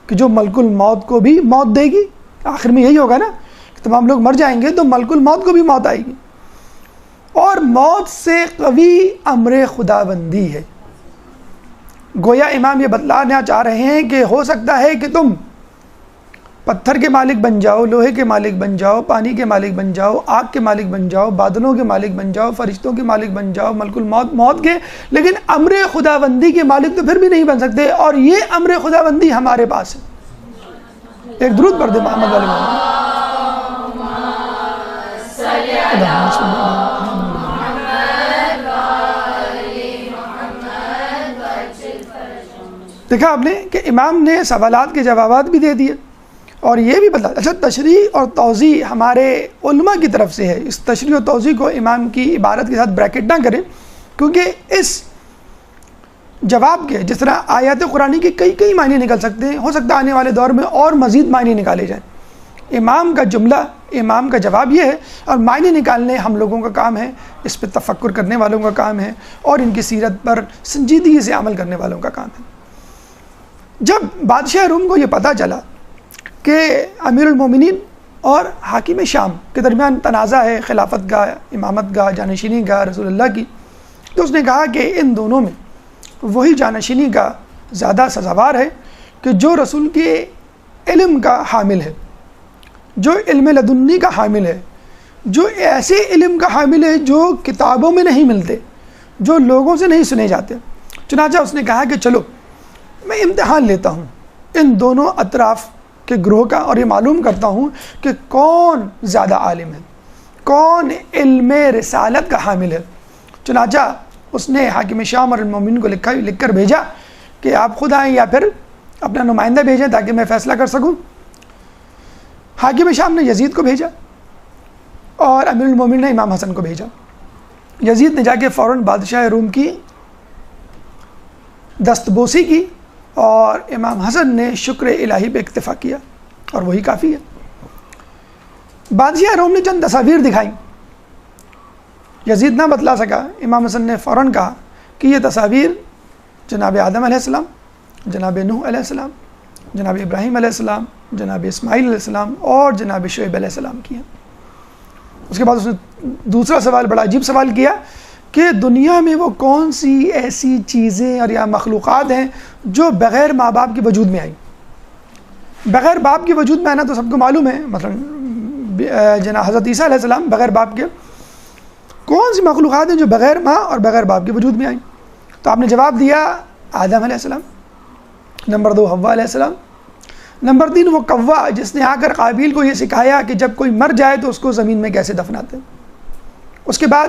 کہ جو ملک الموت کو بھی موت دے گی۔ آخر میں یہی ہوگا نا کہ تمام لوگ مر جائیں گے تو ملک الموت کو بھی موت آئے گی، اور موت سے قوی امر خداوندی ہے۔ گویا امام یہ بتلانا چاہ رہے ہیں کہ ہو سکتا ہے کہ تم پتھر کے مالک بن جاؤ، لوہے کے مالک بن جاؤ، پانی کے مالک بن جاؤ، آگ کے مالک بن جاؤ، بادلوں کے مالک بن جاؤ، فرشتوں کے مالک بن جاؤ، ملک الموت موت کے، لیکن امر خداوندی کے مالک تو پھر بھی نہیں بن سکتے، اور یہ امر خداوندی ہمارے پاس ہے۔ ایک درود پڑھ دیں محمد والے محمد. دیکھا آپ نے کہ امام نے سوالات کے جوابات بھی دے دیے اور یہ بھی بتا. اچھا تشریح اور توضیح ہمارے علماء کی طرف سے ہے. اس تشریح اور توضیح کو امام کی عبارت کے ساتھ بریکٹ نہ کریں, کیونکہ اس جواب کے جس طرح آیات قرآنی کے کئی معنی نکل سکتے ہیں, ہو سکتا ہے آنے والے دور میں اور مزید معنی نکالے جائیں. امام کا جملہ, امام کا جواب یہ ہے, اور معنی نکالنے ہم لوگوں کا کام ہے, اس پہ تفکر کرنے والوں کا کام ہے, اور ان کی سیرت پر سنجیدگی سے عمل کرنے والوں کا کام ہے. جب بادشاہ روم کو یہ پتہ چلا کہ امیر المومنین اور حاکم شام کے درمیان تنازع ہے خلافت کا, امامت کا, جانشینی کا رسول اللہ کی, تو اس نے کہا کہ ان دونوں میں وہی جانشینی کا زیادہ سزاوار ہے کہ جو رسول کے علم کا حامل ہے, جو علم لدنی کا حامل ہے, جو ایسے علم کا حامل ہے جو کتابوں میں نہیں ملتے, جو لوگوں سے نہیں سنے جاتے. چنانچہ اس نے کہا کہ چلو میں امتحان لیتا ہوں ان دونوں اطراف کے گروہ کا, اور یہ معلوم کرتا ہوں کہ کون زیادہ عالم ہے, کون علم رسالت کا حامل ہے. چنانچہ اس نے حاکم شام اور المومنین کو لکھ کر بھیجا کہ آپ خود آئیں یا پھر اپنا نمائندہ بھیجیں تاکہ میں فیصلہ کر سکوں. حاکم شام نے یزید کو بھیجا اور امیر المومنین نے امام حسن کو بھیجا. یزید نے جا کے فوراً بادشاہ روم کی دستبوسی کی اور امام حسن نے شکر الہی پہ اکتفا کیا, اور وہی کافی ہے. بادشاہ روم نے چند تصاویر دکھائیں, یزید نہ بتلا سکا. امام حسن نے فوراً کہا کہ یہ تصاویر جناب آدم علیہ السلام, جناب نوح علیہ السلام, جناب ابراہیم علیہ السلام, جناب اسماعیل علیہ السلام اور جناب شعیب علیہ السلام کی ہیں. اس کے بعد اس نے دوسرا سوال, بڑا عجیب سوال کیا کہ دنیا میں وہ کون سی ایسی چیزیں اور یا مخلوقات ہیں جو بغیر ماں باپ کے وجود میں آئیں. بغیر باپ کے وجود میں آنا تو سب کو معلوم ہے, مثلا جناب حضرت عیسیٰ علیہ السلام بغیر باپ کے. کون سی مخلوقات ہیں جو بغیر ماں اور بغیر باپ کے وجود میں آئیں؟ تو آپ نے جواب دیا آدم علیہ السلام, نمبر 2 حوا علیہ السلام, نمبر 3 وہ کوا جس نے آ کر قابیل کو یہ سکھایا کہ جب کوئی مر جائے تو اس کو زمین میں کیسے دفناتے ہیں. اس کے بعد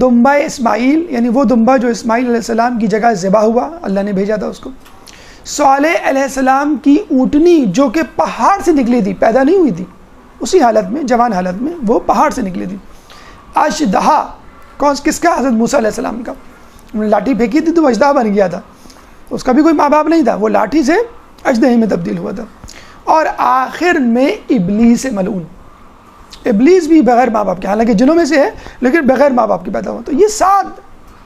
دمبا اسماعیل, یعنی وہ دمبا جو اسماعیل علیہ السلام کی جگہ ذبح ہوا, اللہ نے بھیجا تھا اس کو. صالح علیہ السلام کی اونٹنی جو کہ پہاڑ سے نکلی تھی, پیدا نہیں ہوئی تھی, اسی حالت میں, جوان حالت میں وہ پہاڑ سے نکلی تھی. اشدہا کس کا؟ حضرت موسیٰ علیہ السلام کا. انہوں نے لاٹھی پھینکی تھی تو وہ اژدہا بن گیا تھا, اس کا بھی کوئی ماں باپ نہیں تھا, وہ لاٹھی سے اژدہے میں تبدیل ہوا تھا. اور آخر میں ابلیس ملعون, ابلیس بھی بغیر ماں باپ کے, حالانکہ جنوں میں سے ہے لیکن بغیر ماں باپ کے پیدا ہوا. تو یہ 7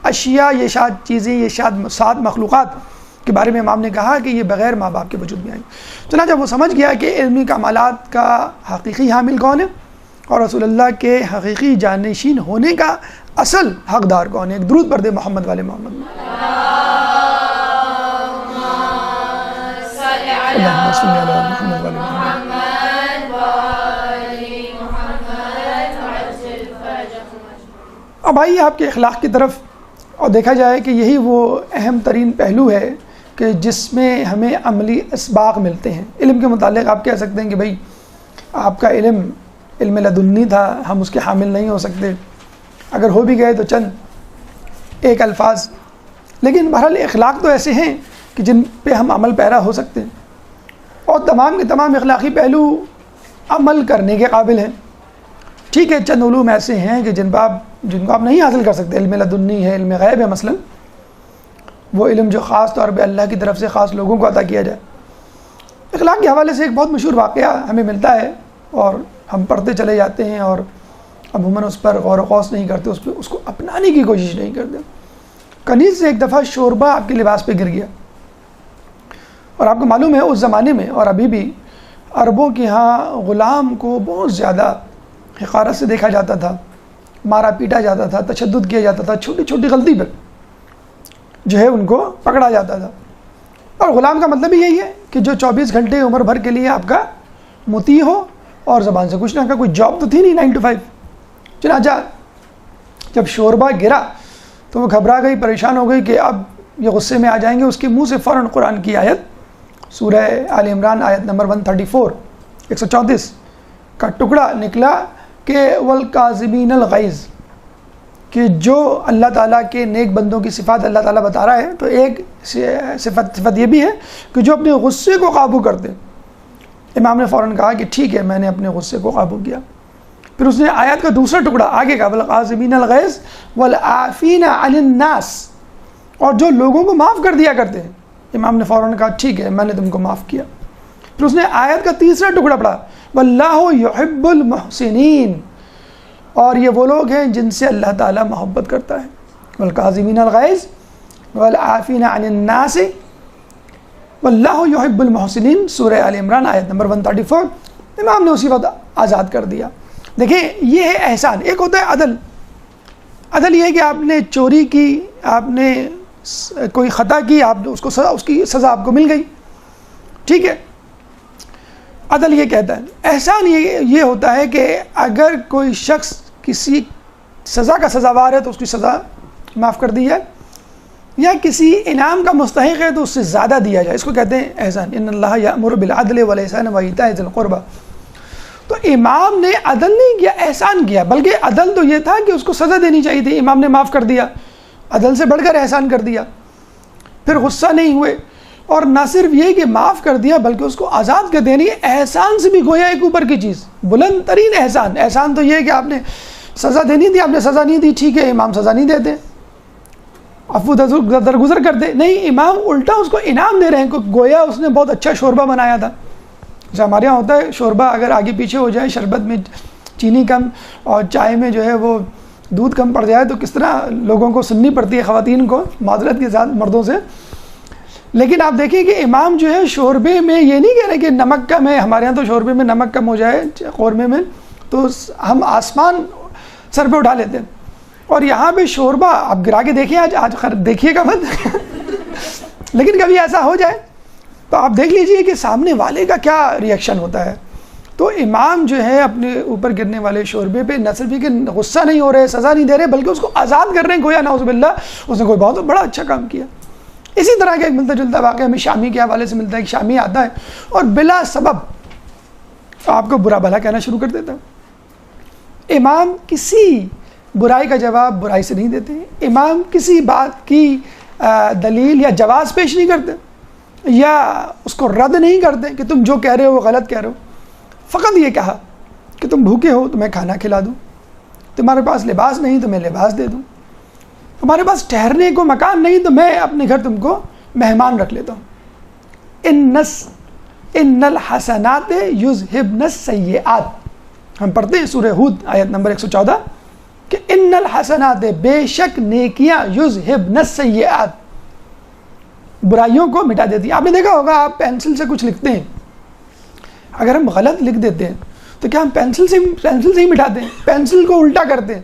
اشیاء, یہ 7 چیزیں, یہ 7 مخلوقات کے بارے میں امام نے کہا کہ یہ بغیر ماں باپ کے وجود میں آئیں. چنانچہ وہ سمجھ گیا کہ علمی کمالات کا حقیقی حامل کون ہے اور رسول اللہ کے حقیقی جانشین ہونے کا اصل حقدار کون ہے. ایک درود پڑھ دے محمد والے محمد میں. اللہم صلی علی محمد والے محمد. اب آئیے آپ کے اخلاق کی طرف, اور دیکھا جائے کہ یہی وہ اہم ترین پہلو ہے کہ جس میں ہمیں عملی اسباق ملتے ہیں. علم کے متعلق آپ کہہ سکتے ہیں کہ بھائی آپ کا علم لدنی تھا, ہم اس کے حامل نہیں ہو سکتے, اگر ہو بھی گئے تو چند ایک الفاظ, لیکن بہرحال اخلاق تو ایسے ہیں کہ جن پہ ہم عمل پیرا ہو سکتے ہیں, اور تمام کے تمام اخلاقی پہلو عمل کرنے کے قابل ہیں. ٹھیک ہے, چند علوم ایسے ہیں کہ جن کو آپ نہیں حاصل کر سکتے, علم لدنی ہے, علم غیب ہے, مثلا وہ علم جو خاص طور پہ اللہ کی طرف سے خاص لوگوں کو عطا کیا جائے. اخلاق کے حوالے سے ایک بہت مشہور واقعہ ہمیں ملتا ہے اور ہم پڑھتے چلے جاتے ہیں اور عموماً اس پر غور و خوض نہیں کرتے, اس کو اپنانے کی کوشش نہیں کرتے. کنیز سے ایک دفعہ شوربہ آپ کے لباس پہ گر گیا, اور آپ کو معلوم ہے اس زمانے میں اور ابھی بھی عربوں کے ہاں غلام کو بہت زیادہ حقارت سے دیکھا جاتا تھا, مارا پیٹا جاتا تھا, تشدد کیا جاتا تھا, چھوٹی چھوٹی غلطی پر جو ہے ان کو پکڑا جاتا تھا. اور غلام کا مطلب یہی ہے کہ جو 24 گھنٹے عمر بھر کے لیے آپ کا مطیع ہو اور زبان سے کچھ نہ, کا کوئی جاب تو تھی نہیں 9 to 5. چنانچہ جب شوربہ گرا تو وہ گھبرا گئی, پریشان ہو گئی کہ اب یہ غصے میں آ جائیں گے. اس کے منہ سے فوراً قرآن کی آیت سورہ آل عمران آیت نمبر 134 134 کا ٹکڑا نکلا کہ والکاظمین الغیظ، کہ جو اللہ تعالیٰ کے نیک بندوں کی صفات اللہ تعالیٰ بتا رہا ہے، تو ایک صفت یہ بھی ہے کہ جو اپنے غصے کو قابو کرتے۔ امام نے فوراً کہا کہ ٹھیک ہے، میں نے اپنے غصے کو قابو کیا۔ پھر اس نے آیات کا دوسرا ٹکڑا آگے کا والکاظمین الغیظ والعافین عن الناس، اور جو لوگوں کو معاف کر دیا کرتے ہیں۔ امام نے فوراً کہا ٹھیک ہے، میں نے تم کو معاف کیا۔ پھر اس نے آیت کا تیسرا ٹکڑا پڑھا واللہ یحب المحسنین، اور یہ وہ لوگ ہیں جن سے اللہ تعالیٰ محبت کرتا ہے۔ والکاظمین الغیظ والعافین عن الناس واللہ یحب المحسنین، سورہ آل عمران آیت نمبر 134۔ امام نے اسی وقت آزاد کر دیا۔ دیکھیں یہ ہے احسان۔ ایک ہوتا ہے عدل۔ عدل یہ ہے کہ آپ نے چوری کی، آپ نے کوئی خطا کی، آپ نے اس کی سزا آپ کو مل گئی، ٹھیک ہے، عدل یہ کہتا ہے۔ احسان یہ ہوتا ہے کہ اگر کوئی شخص کسی سزا کا سزاوار ہے تو اس کی سزا معاف کر دی جائے، یا کسی انعام کا مستحق ہے تو اس سے زیادہ دیا جائے، اس کو کہتے ہیں احسان۔ ان اللہ یأمر بالعدل والاحسان وایتاء ذی القربى۔ تو امام نے عدل نہیں کیا، احسان کیا، بلکہ عدل تو یہ تھا کہ اس کو سزا دینی چاہیے تھی، امام نے معاف کر دیا، عدل سے بڑھ کر احسان کر دیا۔ پھر غصہ نہیں ہوئے، اور نہ صرف یہ کہ معاف کر دیا بلکہ اس کو آزاد کر دیا۔ احسان سے بھی گویا ایک اوپر کی چیز، بلند ترین احسان۔ احسان تو یہ ہے کہ آپ نے سزا دینی تھی، آپ نے سزا نہیں دی، ٹھیک ہے، امام سزا نہیں دیتے، عفو درگزر کرتے، نہیں، امام الٹا اس کو انعام دے رہے ہیں، گویا اس نے بہت اچھا شوربہ بنایا تھا۔ جیسے ہمارے یہاں ہوتا ہے شوربہ اگر آگے پیچھے ہو جائے، شربت میں چینی کم اور چائے میں جو ہے وہ دودھ کم پڑ جائے، تو کس طرح لوگوں کو سننی پڑتی ہے، خواتین کو، معذرت کے ساتھ مردوں سے۔ لیکن آپ دیکھیں کہ امام جو ہے شوربے میں یہ نہیں کہہ رہے کہ نمک کم ہے، ہمارے یہاں تو شوربے میں نمک کم ہو جائے قورمے میں تو ہم آسمان سر پہ اٹھا لیتے ہیں، اور یہاں پہ شوربہ آپ گرا کے دیکھیں، آج دیکھیے گا مت لیکن کبھی ایسا ہو جائے تو آپ دیکھ لیجئے کہ سامنے والے کا کیا ریئیکشن ہوتا ہے۔ تو امام جو ہے اپنے اوپر گرنے والے شوربے پہ نہ صرف کہ غصہ نہیں ہو رہے، سزا نہیں دے رہے، بلکہ اس کو آزاد کر رہے ہیں، گویا نعوذ باللہ اس نے کوئی بہت بڑا اچھا کام کیا۔ اسی طرح کا ایک ملتا جلتا واقعہ ہمیں شامی کے حوالے سے ملتا ہے کہ شامی آتا ہے اور بلا سبب آپ کو برا بھلا کہنا شروع کر دیتا ہے۔ امام کسی برائی کا جواب برائی سے نہیں دیتے، امام کسی بات کی دلیل یا جواز پیش نہیں کرتے، یا اس کو رد نہیں کرتے کہ تم جو کہہ رہے ہو وہ غلط کہہ رہے ہو۔ فقط یہ کہا کہ تم بھوکے ہو تو میں کھانا کھلا دوں، تمہارے پاس لباس نہیں تو میں لباس دے دوں، تمہارے پاس ٹھہرنے کو مکان نہیں تو میں اپنے گھر تم کو مہمان رکھ لیتا ہوں۔ ان الحسنات یذہبن السیئات، ہم پڑھتے ہیں سورہ ہود آیت نمبر 114 کہ ان الحسنات، بے شک نیکیاں، یذہبن السیئات، برائیوں کو مٹا دیتی ہیں۔ آپ نے دیکھا ہوگا آپ پینسل سے کچھ لکھتے ہیں، اگر ہم غلط لکھ دیتے ہیں تو کیا ہم پینسل سے ہی مٹاتے ہیں؟ پینسل کو الٹا کرتے ہیں،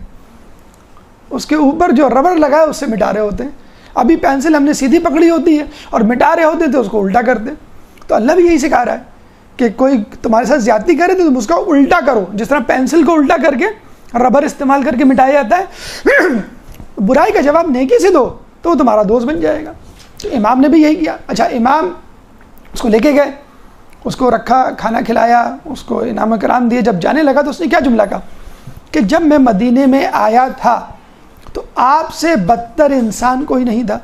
اس کے اوپر جو ربڑ لگا ہے اس سے مٹا رہے ہوتے ہیں۔ ابھی پینسل ہم نے سیدھی پکڑی ہوتی ہے اور مٹا رہے ہوتے تو اس کو الٹا کرتے ہیں۔ تو اللہ بھی یہی سکھا رہا ہے کہ کوئی تمہارے ساتھ زیادتی کرے تو تم اس کو الٹا کرو، جس طرح پینسل کو الٹا کر کے ربر استعمال کر کے مٹایا جاتا ہے، برائی کا جواب نیکی سے دو تو وہ تمہارا دوست بن جائے گا۔ تو امام نے بھی یہی کیا۔ اچھا، امام اس کو لے کے گئے، اس کو رکھا، کھانا کھلایا، اس کو انعام و کرام دیے۔ جب جانے لگا تو اس نے کیا جملہ کہا کہ جب میں مدینے میں آیا تھا تو آپ سے بدتر انسان کوئی نہیں تھا،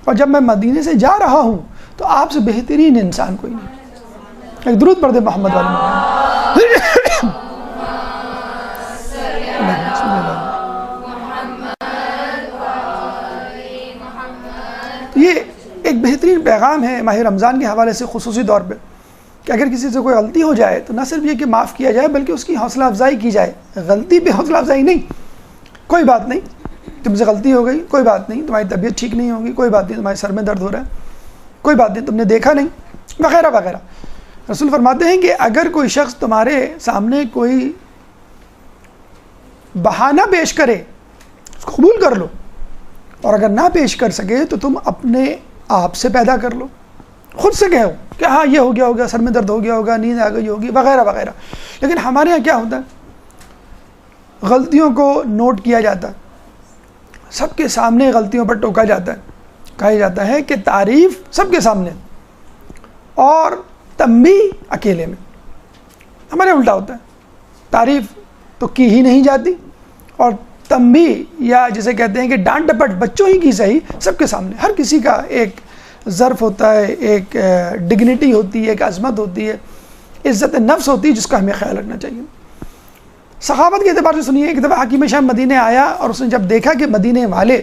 اور جب میں مدینے سے جا رہا ہوں تو آپ سے بہترین انسان کوئی نہیں۔ ایک درود پڑھ دے محمد والی محمد۔ یہ ایک بہترین پیغام ہے ماہ رمضان کے حوالے سے خصوصی طور پہ کہ اگر کسی سے کوئی غلطی ہو جائے تو نہ صرف یہ کہ معاف کیا جائے بلکہ اس کی حوصلہ افزائی کی جائے۔ غلطی پہ حوصلہ افزائی نہیں، کوئی بات نہیں، تم سے غلطی ہو گئی، کوئی بات نہیں، تمہاری طبیعت ٹھیک نہیں ہوگی، کوئی بات نہیں، تمہارے سر میں درد ہو رہا ہے، کوئی بات نہیں، تم نے دیکھا نہیں، وغیرہ وغیرہ۔ رسول فرماتے ہیں کہ اگر کوئی شخص تمہارے سامنے کوئی بہانہ پیش کرے اس کو قبول کر لو، اور اگر نہ پیش کر سکے تو تم اپنے آپ سے پیدا کر لو، خود سے کہو کہ ہاں یہ ہو گیا ہوگا، سر میں درد ہو گیا ہوگا، نیند آ گئی ہوگی، وغیرہ وغیرہ۔ لیکن ہمارے یہاں کیا ہوتا ہے، غلطیوں کو نوٹ کیا جاتا ہے، سب کے سامنے غلطیوں پر ٹوکا جاتا ہے، کہا جاتا ہے کہ تعریف سب کے سامنے، اور تنبیہ اکیلے میں. ہمارے الٹا ہوتا ہے, تعریف تو کی ہی نہیں جاتی, اور تنبیہ یا جسے کہتے ہیں کہ ڈانٹ ڈپٹ بچوں ہی کی صحیح سب کے سامنے. ہر کسی کا ایک ظرف ہوتا ہے, ایک ڈگنیٹی ہوتی ہے, ایک عظمت ہوتی ہے, عزت نفس ہوتی ہے جس کا ہمیں خیال رکھنا چاہیے. صحابت کے اعتبار سے سنیے, ایک دفعہ حکیم شام مدینے آیا اور اس نے جب دیکھا کہ مدینے والے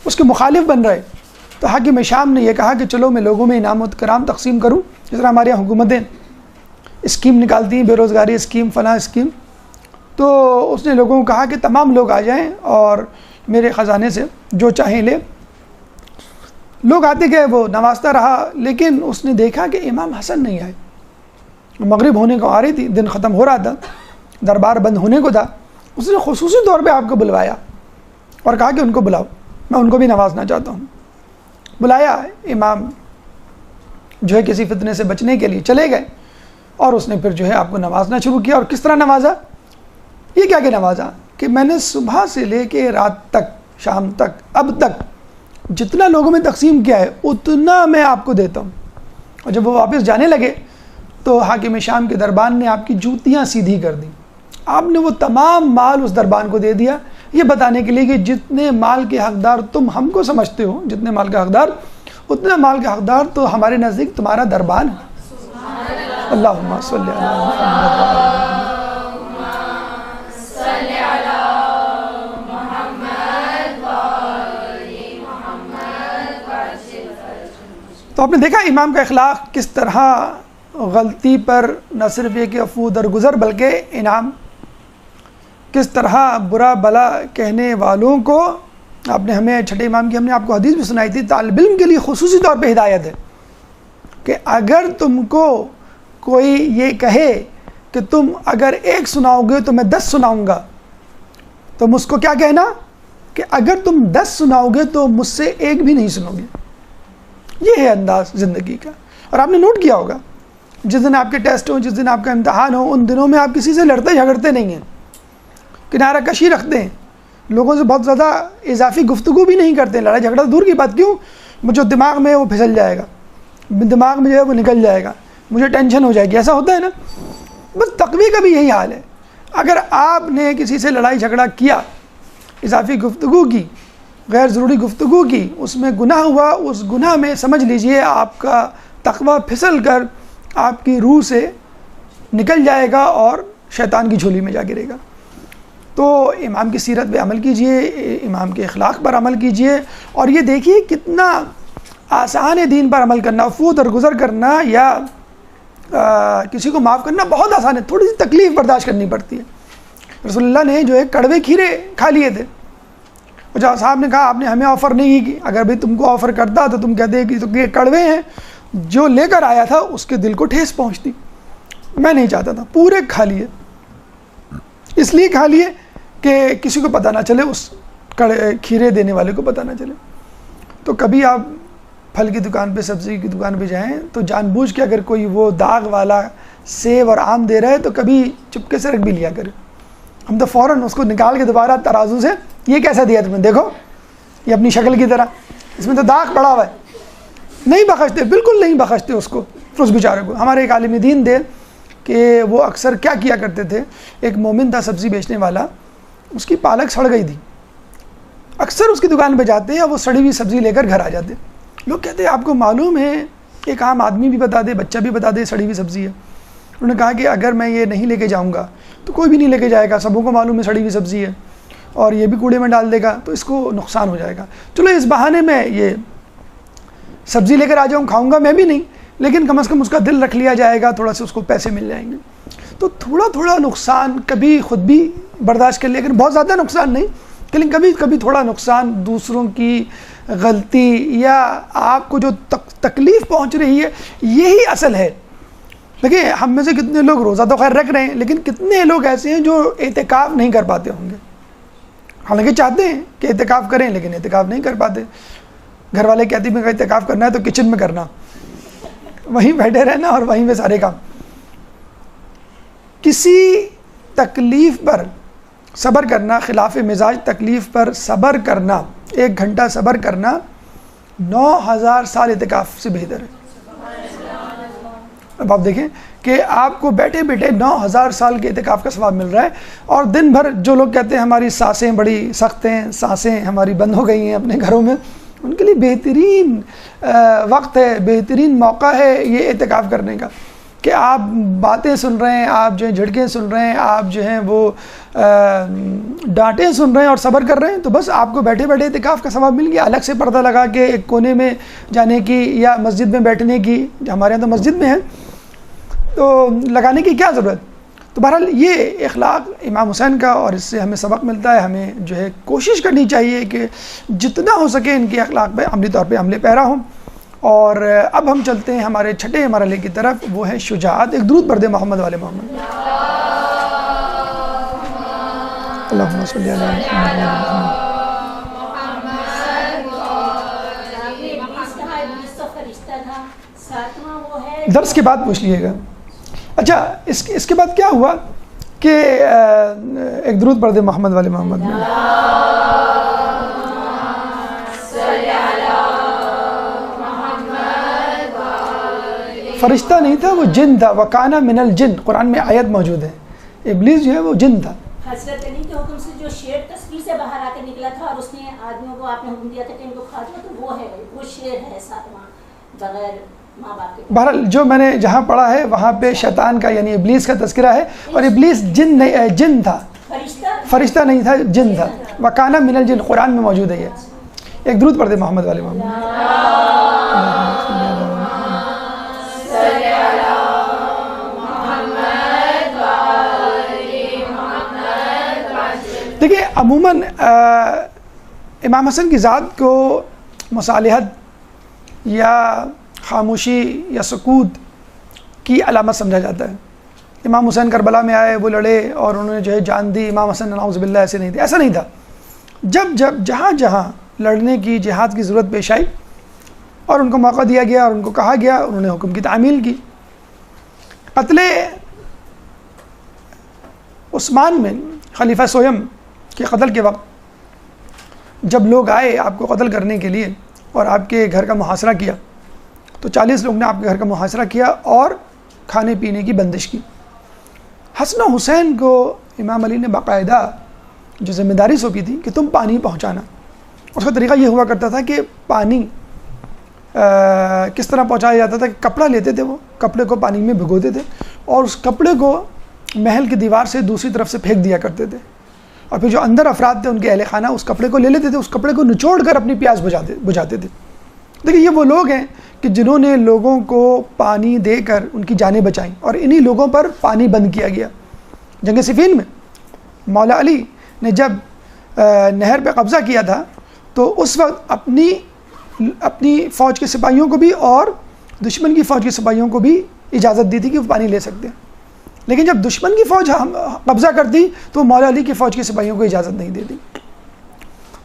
اس کے مخالف بن رہے تو حکیم شام نے یہ کہا کہ چلو میں لوگوں میں انعام و کرام تقسیم کروں, جس طرح ہمارے یہاں حکومتیں اسکیم نکالتی ہیں, بے روزگاری اسکیم, فلاں اسکیم. تو اس نے لوگوں کو کہا کہ تمام لوگ آ جائیں اور میرے خزانے سے جو چاہیں لے. لوگ آتے گئے, وہ نوازتا رہا, لیکن اس نے دیکھا کہ امام حسن نہیں آئے. مغرب ہونے کو آ رہی تھی, دن ختم ہو رہا تھا, دربار بند ہونے کو تھا. اس نے خصوصی طور پہ آپ کو بلوایا اور کہا کہ ان کو بلاؤ, میں ان کو بھی نوازنا چاہتا ہوں. بلایا, امام جو ہے کسی فتنے سے بچنے کے لیے چلے گئے اور اس نے پھر جو ہے آپ کو نوازنا شروع کیا. اور کس طرح نوازا, یہ کیا کہ نوازا کہ میں نے صبح سے لے کے رات تک, شام تک, اب تک جتنا لوگوں میں تقسیم کیا ہے اتنا میں آپ کو دیتا ہوں. اور جب وہ واپس جانے لگے تو حاکم شام کے دربان نے آپ کی جوتیاں سیدھی کر دیں. آپ نے وہ تمام مال اس دربان کو دے دیا, یہ بتانے کے لیے کہ جتنے مال کے حقدار تم ہم کو سمجھتے ہو, جتنے مال کا حقدار اتنا مال کا حقدار تو ہمارے نزدیک تمہارا دربان ہے. اللہم صلی علی محمد. تو آپ نے دیکھا امام کا اخلاق کس طرح غلطی پر نہ صرف یہ کہ عفو درگزر بلکہ انعام, کس طرح برا بلا کہنے والوں کو. آپ نے ہمیں چھٹے امام کی ہم نے آپ کو حدیث بھی سنائی تھی, طالب علم کے لیے خصوصی طور پہ ہدایت ہے کہ اگر تم کو کوئی یہ کہے کہ تم اگر ایک سناؤ گے تو میں 10 سناؤں گا, تم اس کو کیا کہنا کہ اگر تم 10 سناؤ گے تو مجھ سے ایک بھی نہیں سنو گے. یہ ہے انداز زندگی کا. اور آپ نے نوٹ کیا ہوگا جس دن آپ کے ٹیسٹ ہوں, جس دن آپ کا امتحان ہو, ان دنوں میں آپ کسی سے لڑتے جھگڑتے نہیں ہیں, کنارہ کشی رکھتے ہیں, لوگوں سے بہت زیادہ اضافی گفتگو بھی نہیں کرتے ہیں. لڑائی جھگڑا دور کی بات, کیوں, جو دماغ میں ہے وہ پھسل جائے گا, دماغ میں جو ہے وہ نکل جائے گا, مجھے ٹینشن ہو جائے گی, ایسا ہوتا ہے نا. بس تقوی کا بھی یہی حال ہے. اگر آپ نے کسی سے لڑائی جھگڑا کیا, اضافی گفتگو کی, غیر ضروری گفتگو کی, اس میں گناہ ہوا, اس گناہ میں سمجھ لیجئے آپ کا تقوی پھسل کر آپ کی روح سے نکل جائے گا اور شیطان کی جھولی میں جا گرے گا. تو امام کی سیرت پہ عمل کیجئے, امام کے اخلاق پر عمل کیجئے, اور یہ دیکھیے کتنا آسان ہے دین پر عمل کرنا. عفو درگزر کرنا یا کسی کو معاف کرنا بہت آسان ہے, تھوڑی سی تکلیف برداشت کرنی پڑتی ہے. رسول اللہ نے جو ہے کڑوے کھیرے کھا لیے تھے, اور جب صاحب نے کہا آپ نے ہمیں آفر نہیں کی, اگر بھائی تم کو آفر کرتا تو تم کہتے کہ تو یہ کڑوے ہیں, جو لے کر آیا تھا اس کے دل کو ٹھیس پہنچتی. میں نہیں چاہتا تھا, پورے کھا لیے. اس لیے کھا لیے کہ کسی کو پتہ نہ چلے, اس کھیرے دینے والے کو پتہ نہ چلے. تو کبھی آپ پھل کی دکان پہ, سبزی کی دکان پہ جائیں تو جان بوجھ کے اگر کوئی وہ داغ والا سیب اور آم دے رہا ہے تو کبھی چپکے سے رکھ بھی لیا کرے. ہم تو فوراً اس کو نکال کے دوبارہ ترازو سے, یہ کیسا دیا تم نے, دیکھو یہ اپنی شکل کی طرح, اس میں تو داغ پڑا ہوا ہے. نہیں بخشتے, بالکل نہیں بخشتے اس کو, اس بیچارے کو. ہمارے ایک عالم دین تھے کہ وہ اکثر کیا کرتے تھے, ایک مومن تھا سبزی بیچنے والا, اس کی پالک سڑ گئی تھی. اکثر اس کی دکان پہ جاتے یا وہ سڑی ہوئی سبزی لے کر گھر آ جاتے. لوگ کہتے ہیں آپ کو معلوم ہے, ایک عام آدمی بھی بتا دے, بچہ بھی بتا دے سڑی ہوئی سبزی ہے. انہوں نے کہا کہ اگر میں یہ نہیں لے کے جاؤں گا تو کوئی بھی نہیں لے کے جائے گا, سبوں کو معلوم ہے سڑی ہوئی سبزی ہے, اور یہ بھی کوڑے میں ڈال دے گا تو اس کو نقصان ہو جائے گا. چلو اس بہانے میں یہ سبزی لے کر آ جاؤں, کھاؤں گا میں بھی نہیں, لیکن کم از کم اس کا دل رکھ لیا جائے گا, تھوڑا سا اس کو پیسے مل جائیں گے. تو تھوڑا نقصان کبھی خود بھی برداشت کر لیا, لیکن بہت زیادہ نقصان نہیں, لیکن کبھی تھوڑا نقصان, دوسروں کی غلطی یا آپ کو جو تکلیف پہنچ رہی ہے, یہی اصل ہے. دیکھیں ہم میں سے کتنے لوگ روزہ تو خیر رکھ رہے ہیں, لیکن کتنے لوگ ایسے ہیں جو اعتکاف نہیں کر پاتے ہوں گے, حالانکہ چاہتے ہیں کہ اعتکاف کریں لیکن اعتکاف نہیں کر پاتے. گھر والے کہتے ہیں کہ اعتکاف کرنا ہے تو کچن میں کرنا, وہیں بیٹھے رہنا اور وہیں پہ سارے کام. کسی تکلیف پر صبر کرنا, خلاف مزاج تکلیف پر صبر کرنا, 1 گھنٹہ صبر کرنا 9000 سال اعتکاف سے بہتر ہے. اب آپ دیکھیں کہ آپ کو بیٹھے بیٹھے 9000 سال کے اعتکاف کا ثواب مل رہا ہے، اور دن بھر جو لوگ کہتے ہیں ہماری سانسیں بڑی سخت ہیں، سانسیں ہماری بند ہو گئی ہیں اپنے گھروں میں، ان کے لیے بہترین وقت ہے، بہترین موقع ہے یہ اعتکاف کرنے کا، کہ آپ باتیں سن رہے ہیں، آپ جو ہیں جھڑکیں سن رہے ہیں، آپ جو ہیں وہ ڈانٹیں سن رہے ہیں اور صبر کر رہے ہیں، تو بس آپ کو بیٹھے بیٹھے اعتکاف کا ثواب مل گیا۔ الگ سے پردہ لگا کے ایک کونے میں جانے کی یا مسجد میں بیٹھنے کی، ہمارے یہاں تو مسجد میں ہے، تو لگانے کی کیا ضرورت؟ تو بہرحال یہ اخلاق امام حسین کا، اور اس سے ہمیں سبق ملتا ہے، ہمیں جو ہے کوشش کرنی چاہیے کہ جتنا ہو سکے ان کے اخلاق پہ عملی طور پہ عمل پیرا ہوں۔ اور اب ہم چلتے ہیں ہمارے چھٹے مرحلے کی طرف، وہ ہے شجاعت۔ ایک درود پڑھ دیں محمد والے محمد۔ اللہم صلی علی محمد۔ درس کے بعد پوچھ لیے گا۔ اچھا اس کے بعد کیا ہوا کہ ایک درود پڑھ دیں محمد والے محمد میں۔ فرشتہ نہیں تھا، وہ جن تھا، وَكَانَ مِنَ الْجِنِّ، قرآن میں آیت موجود ہے، ابلیس جو ہے وہ جن تھا۔ حضرت علی کے حکم سے جو شیر تصویر سے باہر آ کر نکلا تھا اور اس نے آدمیوں کو آپ نے حکم دیا تھا کہ ان کو کھا جاؤ، تو وہ ہے، وہ شیر ہے ساتواں بغیر ماں باپ کے۔ بہرحال جو میں نے جہاں پڑھا ہے وہاں پہ شیطان کا یعنی ابلیس کا تذکرہ ہے، اور ابلیس جن تھا، فرشتہ نہیں تھا، جن تھا۔ وَكَانَ مِنَ الْجِنِّ قرآن میں موجود ہے یہ۔ ایک درود پڑھ دیں محمد والے محمد۔ دیکھیے عموماً امام حسن کی ذات کو مصالحت یا خاموشی یا سکوت کی علامت سمجھا جاتا ہے۔ امام حسین کربلا میں آئے، وہ لڑے اور انہوں نے جو ہے جان دی۔ امام حسن نعوذ باللہ ایسے نہیں تھے، ایسا نہیں تھا۔ جب جہاں جہاں لڑنے کی، جہاد کی ضرورت پیش آئی اور ان کو موقع دیا گیا اور ان کو کہا گیا، انہوں نے حکم کی تعمیل کی۔ قتل عثمان میں خلیفہ سویم کے قتل کے وقت جب لوگ آئے آپ کو قتل کرنے کے لیے اور آپ کے گھر کا محاصرہ کیا، تو 40 لوگ نے آپ کے گھر کا محاصرہ کیا اور کھانے پینے کی بندش کی۔ حسن و حسین کو امام علی نے باقاعدہ جو ذمہ داری سونپی تھی کہ تم پانی پہنچانا۔ اس کا طریقہ یہ ہوا کرتا تھا کہ پانی کس طرح پہنچایا جاتا تھا کہ کپڑا لیتے تھے، وہ کپڑے کو پانی میں بھگوتے تھے اور اس کپڑے کو محل کی دیوار سے دوسری طرف سے پھینک دیا کرتے تھے، اور پھر جو اندر افراد تھے ان کے اہل خانہ اس کپڑے کو لے لیتے تھے، اس کپڑے کو نچوڑ کر اپنی پیاس بجھاتے تھے۔ دیکھیے یہ وہ لوگ ہیں کہ جنہوں نے لوگوں کو پانی دے کر ان کی جانیں بچائیں، اور انہی لوگوں پر پانی بند کیا گیا۔ جنگ صفین میں مولا علی نے جب نہر پہ قبضہ کیا تھا تو اس وقت اپنی فوج کے سپاہیوں کو بھی اور دشمن کی فوج کے سپاہیوں کو بھی اجازت دی تھی کہ وہ پانی لے سکتے ہیں، لیکن جب دشمن کی فوج قبضہ کرتی تو مولا علی کی فوج کے سپاہیوں کو اجازت نہیں دیتی۔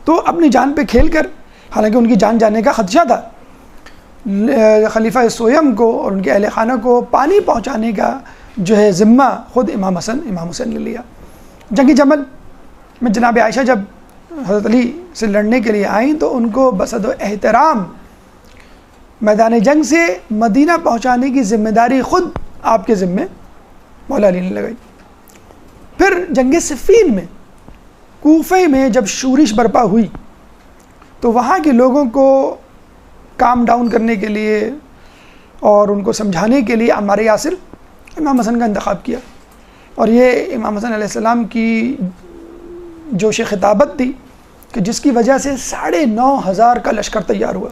تو اپنی جان پہ کھیل کر، حالانکہ ان کی جان جانے کا خدشہ تھا، خلیفہ سویم کو اور ان کے اہل خانہ کو پانی پہنچانے کا جو ہے ذمہ خود امام حسین نے لیا۔ جنگ جمل میں جناب عائشہ جب حضرت علی سے لڑنے کے لیے آئیں تو ان کو بصد و احترام میدان جنگ سے مدینہ پہنچانے کی ذمہ داری خود آپ کے ذمے مولا علی نے لگائی۔ پھر جنگ صفین میں کوفے میں جب شورش برپا ہوئی تو وہاں کے لوگوں کو کام ڈاؤن کرنے کے لیے اور ان کو سمجھانے کے لیے عمار یاسر امام حسن کا انتخاب کیا، اور یہ امام حسن علیہ السلام کی جوش خطابت تھی کہ جس کی وجہ سے 9,500 کا لشکر تیار ہوا،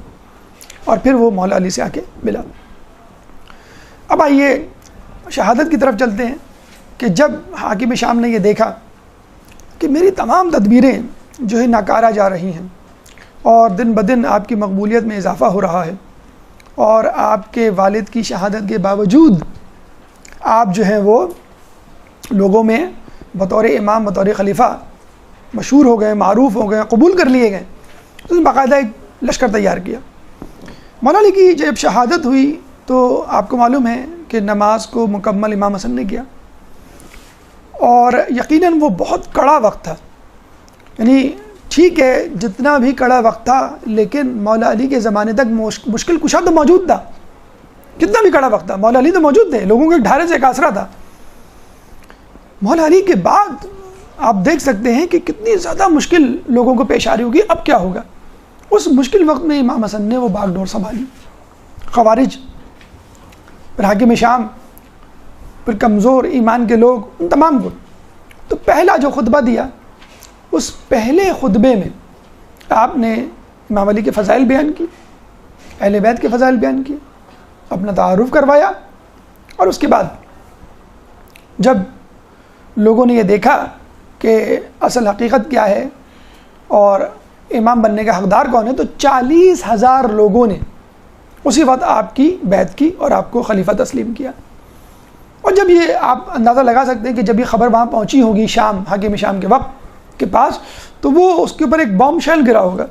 اور پھر وہ مولا علی سے آ کے ملا۔ اب آئیے شہادت کی طرف چلتے ہیں کہ جب حاکم شام نے یہ دیکھا کہ میری تمام تدبیریں جو ہے ناکارہ جا رہی ہیں اور دن بدن آپ کی مقبولیت میں اضافہ ہو رہا ہے، اور آپ کے والد کی شہادت کے باوجود آپ جو ہیں وہ لوگوں میں بطور امام، بطور خلیفہ مشہور ہو گئے، معروف ہو گئے، قبول کر لیے گئے، تو اس نے باقاعدہ ایک لشکر تیار کیا۔ مولا علی کی جب شہادت ہوئی تو آپ کو معلوم ہے کہ نماز کو مکمل امام حسن نے کیا، اور یقیناً وہ بہت کڑا وقت تھا، یعنی ٹھیک ہے جتنا بھی کڑا وقت تھا لیکن مولا علی کے زمانے تک مشکل کشا تو موجود تھا، کتنا بھی کڑا وقت تھا، مولا علی تو موجود تھے، لوگوں کے ڈھارے سے ایک آسرا تھا۔ مولا علی کے بعد آپ دیکھ سکتے ہیں کہ کتنی زیادہ مشکل لوگوں کو پیش آ رہی ہوگی، اب کیا ہوگا؟ اس مشکل وقت میں امام حسن نے وہ باغ ڈور سنبھالی، خوارج، پھر حاکم شام، پھر کمزور ایمان کے لوگ، ان تمام کو۔ تو پہلا جو خطبہ دیا، اس پہلے خطبے میں آپ نے امام علی کے فضائل بیان کی، اہل بیت کے فضائل بیان کیے، اپنا تعارف کروایا، اور اس کے بعد جب لوگوں نے یہ دیکھا کہ اصل حقیقت کیا ہے اور امام بننے کا حقدار کون ہے، تو 40,000 لوگوں نے اسی وقت آپ کی بیعت کی اور آپ کو خلیفہ تسلیم کیا۔ اور جب یہ آپ اندازہ لگا سکتے ہیں کہ جب یہ خبر وہاں پہنچی ہوگی شام، حاکم شام کے وقت کے پاس، تو وہ اس کے اوپر ایک بام شیل گرا ہوگا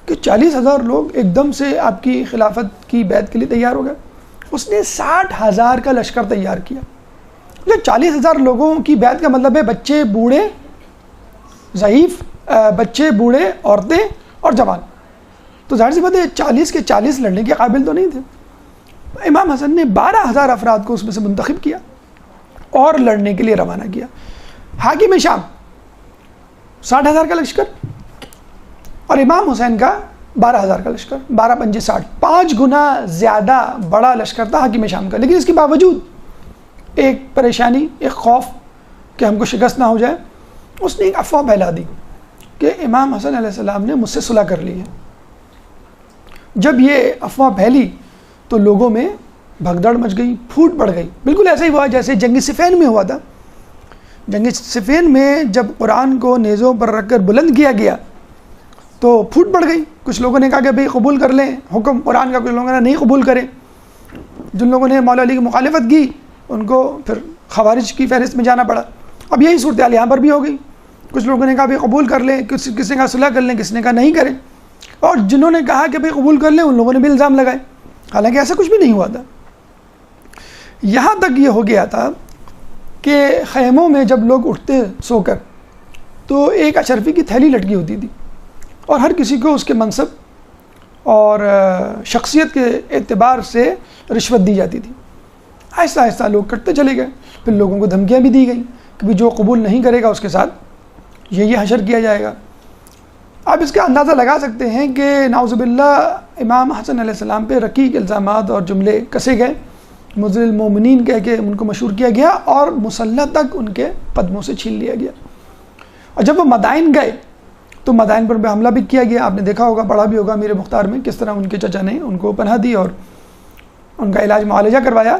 کہ 40,000 لوگ ایک دم سے آپ کی خلافت کی بیعت کے لیے تیار ہو گئے۔ اس نے 60,000 کا لشکر تیار کیا۔ 40,000 لوگوں کی بیعت کا مطلب ہے بچے، بوڑھے، ضعیف، بچے، بوڑھے، عورتیں اور جوان۔ تو ظاہر سی بات ہے 40 کے 40 لڑنے کے قابل تو نہیں تھے۔ امام حسن نے 12,000 افراد کو اس میں سے منتخب کیا اور لڑنے کے لیے روانہ کیا۔ حاکم شام 60,000 کا لشکر اور امام حسین کا 12,000 کا لشکر، 12 پنجے 60، 5 گنا زیادہ بڑا لشکر تھا حاکم شام کا۔ لیکن اس کے باوجود ایک پریشانی، ایک خوف کہ ہم کو شکست نہ ہو جائے، اس نے ایک افواہ پھیلا دی کہ امام حسن علیہ السلام نے مجھ سے صلح کر لی ہے۔ جب یہ افواہ پھیلی تو لوگوں میں بھگدڑ مچ گئی، پھوٹ پڑ گئی۔ بالکل ایسا ہی ہوا جیسے جنگ صفین میں ہوا تھا۔ جنگ صفین میں جب قرآن کو نیزوں پر رکھ کر بلند کیا گیا تو پھوٹ پڑ گئی۔ کچھ لوگوں نے کہا کہ بھئی قبول کر لیں حکم قرآن کا، کچھ لوگوں نے نہیں قبول کرے۔ جن لوگوں نے مولا علی کی مخالفت کی ان کو پھر خوارج کی فہرست میں جانا پڑا۔ اب یہی صورتحال یہاں پر بھی ہو گئی۔ کچھ لوگوں نے کہا بھئی قبول کر لیں، کس نے کہا صلح کر لیں، کس نے کہا نہیں کریں، اور جنہوں نے کہا کہ بھئی قبول کر لیں ان لوگوں نے بھی الزام لگائے، حالانکہ ایسا کچھ بھی نہیں ہوا تھا۔ یہاں تک یہ ہو گیا تھا کہ خیموں میں جب لوگ اٹھتے سو کر تو ایک اشرفی کی تھیلی لٹکی ہوتی تھی اور ہر کسی کو اس کے منصب اور شخصیت کے اعتبار سے رشوت دی جاتی تھی۔ آہستہ آہستہ لوگ کٹتے چلے گئے، پھر لوگوں کو دھمکیاں بھی دی گئیں کہ بھی جو قبول نہیں کرے گا اس کے ساتھ یہ حشر کیا جائے گا۔ آپ اس کا اندازہ لگا سکتے ہیں کہ نعوذ باللہ امام حسن علیہ السلام پہ رقیق الزامات اور جملے کسے گئے، مضل المومنین کہہ کے ان کو مشہور کیا گیا اور مسلح تک ان کے قدموں سے چھین لیا گیا۔ اور جب وہ مدائن گئے تو مدائن پر حملہ بھی کیا گیا۔ آپ نے دیکھا ہوگا، پڑھا بھی ہوگا میرے مختار میں، کس طرح ان کے چچا نے ان کو پناہ دی اور ان کا علاج معالجہ کروایا۔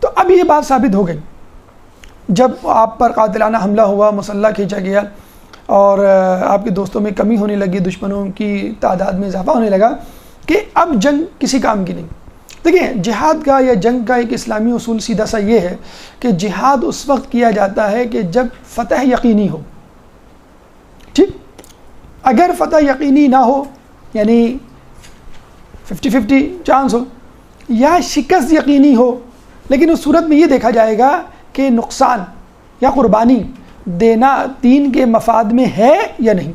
تو اب یہ بات ثابت ہو گئی جب آپ پر قاتلانہ حملہ ہوا، مسلح کھینچا گیا اور آپ کے دوستوں میں کمی ہونے لگی، دشمنوں کی تعداد میں اضافہ ہونے لگا، کہ اب جنگ کسی کام کی نہیں۔ دیکھیں، جہاد کا یا جنگ کا ایک اسلامی اصول سیدھا سا یہ ہے کہ جہاد اس وقت کیا جاتا ہے کہ جب فتح یقینی ہو۔ ٹھیک، اگر فتح یقینی نہ ہو، یعنی 50-50 چانس ہو، یا شکست یقینی ہو، لیکن اس صورت میں یہ دیکھا جائے گا کہ نقصان یا قربانی دینا دین کے مفاد میں ہے یا نہیں۔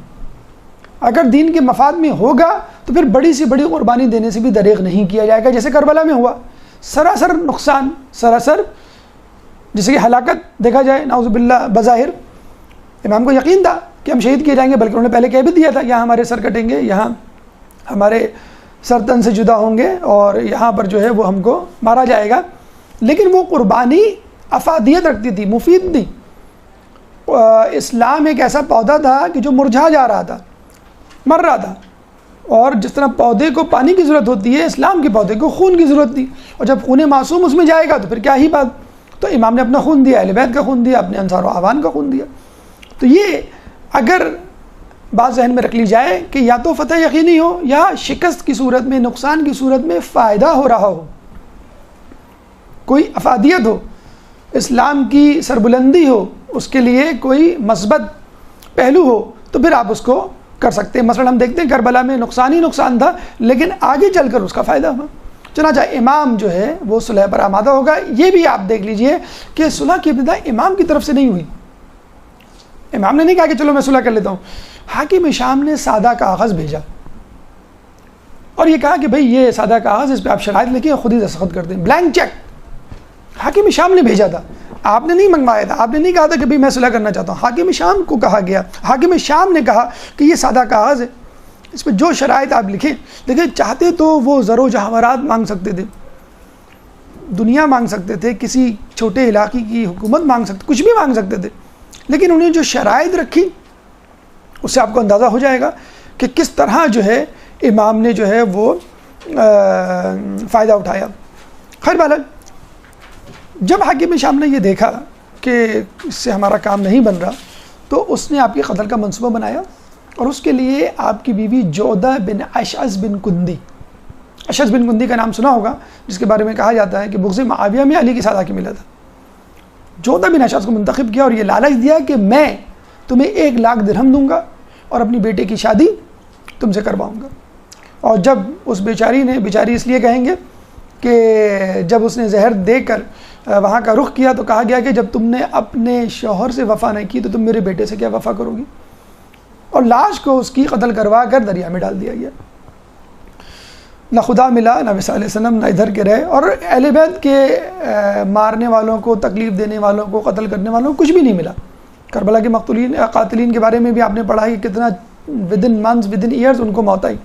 اگر دین کے مفاد میں ہوگا تو پھر بڑی سی بڑی قربانی دینے سے بھی دریغ نہیں کیا جائے گا، جیسے کربلا میں ہوا، سراسر نقصان، سراسر جیسے کہ ہلاکت دیکھا جائے نعوذ باللہ بظاہر۔ امام کو یقین تھا کہ ہم شہید کیے جائیں گے، بلکہ انہوں نے پہلے کہہ بھی دیا تھا یہاں ہمارے سر کٹیں گے، یہاں ہمارے سر تن سے جدا ہوں گے اور یہاں پر جو ہے وہ ہم کو مارا جائے گا۔ لیکن وہ قربانی افادیت رکھتی تھی، مفید تھی۔ اسلام ایک ایسا پودا تھا کہ جو مرجھا جا رہا تھا، مر رہا تھا، اور جس طرح پودے کو پانی کی ضرورت ہوتی ہے، اسلام کے پودے کو خون کی ضرورت تھی، اور جب خون معصوم اس میں جائے گا تو پھر کیا ہی بات۔ تو امام نے اپنا خون دیا، اہل بیت کا خون دیا، اپنے انصار و اعوان کا خون دیا۔ تو یہ اگر بات ذہن میں رکھ لی جائے کہ یا تو فتح یقینی ہو یا شکست کی صورت میں، نقصان کی صورت میں فائدہ ہو رہا ہو، کوئی افادیت ہو، اسلام کی سربلندی ہو، اس کے لیے کوئی مثبت پہلو ہو، تو پھر آپ اس کو کر سکتے ہیں۔ مثلا ہم دیکھتے ہیں کربلا میں نقصان ہی نقصان تھا، لیکن آگے چل کر اس کا فائدہ ہوا۔ چنانچہ امام جو ہے وہ صلح پر آمادہ ہوگا۔ یہ بھی آپ دیکھ لیجئے کہ صلح کی ابتدا امام کی طرف سے نہیں ہوئی۔ امام نے نہیں کہا کہ چلو میں صلح کر لیتا ہوں، حاکم شام نے سادہ کاغذ بھیجا اور یہ کہا کہ بھئی یہ سادہ کاغذ، اس پہ آپ شرائط لکھیں اور خود ہی دستخط کر دیں، بلینک چیک. حاکم شام نے بھیجا تھا، آپ نے نہیں منگوایا تھا، آپ نے نہیں کہا تھا کہ بھئی میں صلح کرنا چاہتا ہوں. حاکم شام کو کہا گیا، حاکم شام نے کہا کہ یہ سادہ کاغذ ہے، اس پہ جو شرائط آپ لکھیں. دیکھیں چاہتے تو وہ زر و جواہرات مانگ سکتے تھے، دنیا مانگ سکتے تھے، کسی چھوٹے علاقے کی حکومت مانگ سکتے، کچھ بھی مانگ سکتے تھے، لیکن انہیں جو شرائط رکھی اس سے آپ کو اندازہ ہو جائے گا کہ کس طرح جو ہے امام نے جو ہے وہ فائدہ اٹھایا. خیر بہرحال جب حاکم شام نے یہ دیکھا کہ اس سے ہمارا کام نہیں بن رہا تو اس نے آپ کے قتل کا منصوبہ بنایا، اور اس کے لیے آپ کی بیوی جودہ بن اشعث بن کندی، اشعث بن کندی کا نام سنا ہوگا، جس کے بارے میں کہا جاتا ہے کہ بغض معاویہ میں علی کے ساتھ آ کے ملا تھا. جودہ بن اشعث کو منتخب کیا اور یہ لالچ دیا کہ میں تمہیں 1,00,000 درہم دوں گا اور اپنی بیٹے کی شادی تم سے کرواؤں گا. اور جب اس بیچاری اس لیے کہیں گے کہ جب اس نے زہر دے کر وہاں کا رخ کیا تو کہا گیا کہ جب تم نے اپنے شوہر سے وفا نہیں کی تو تم میرے بیٹے سے کیا وفا کرو گی، اور لاش کو اس کی قتل کروا کر دریا میں ڈال دیا گیا. نہ خدا ملا، نہ نبی صلی اللہ علیہ وسلم، نہ ادھر کے رہے، اور اہل بیت کے مارنے والوں کو، تکلیف دینے والوں کو، قتل کرنے والوں کو کچھ بھی نہیں ملا. کربلا کے قاتلین کے بارے میں بھی آپ نے پڑھا کہ کتنا ودن منتھس ودن ایئرز ان کو موت آئی.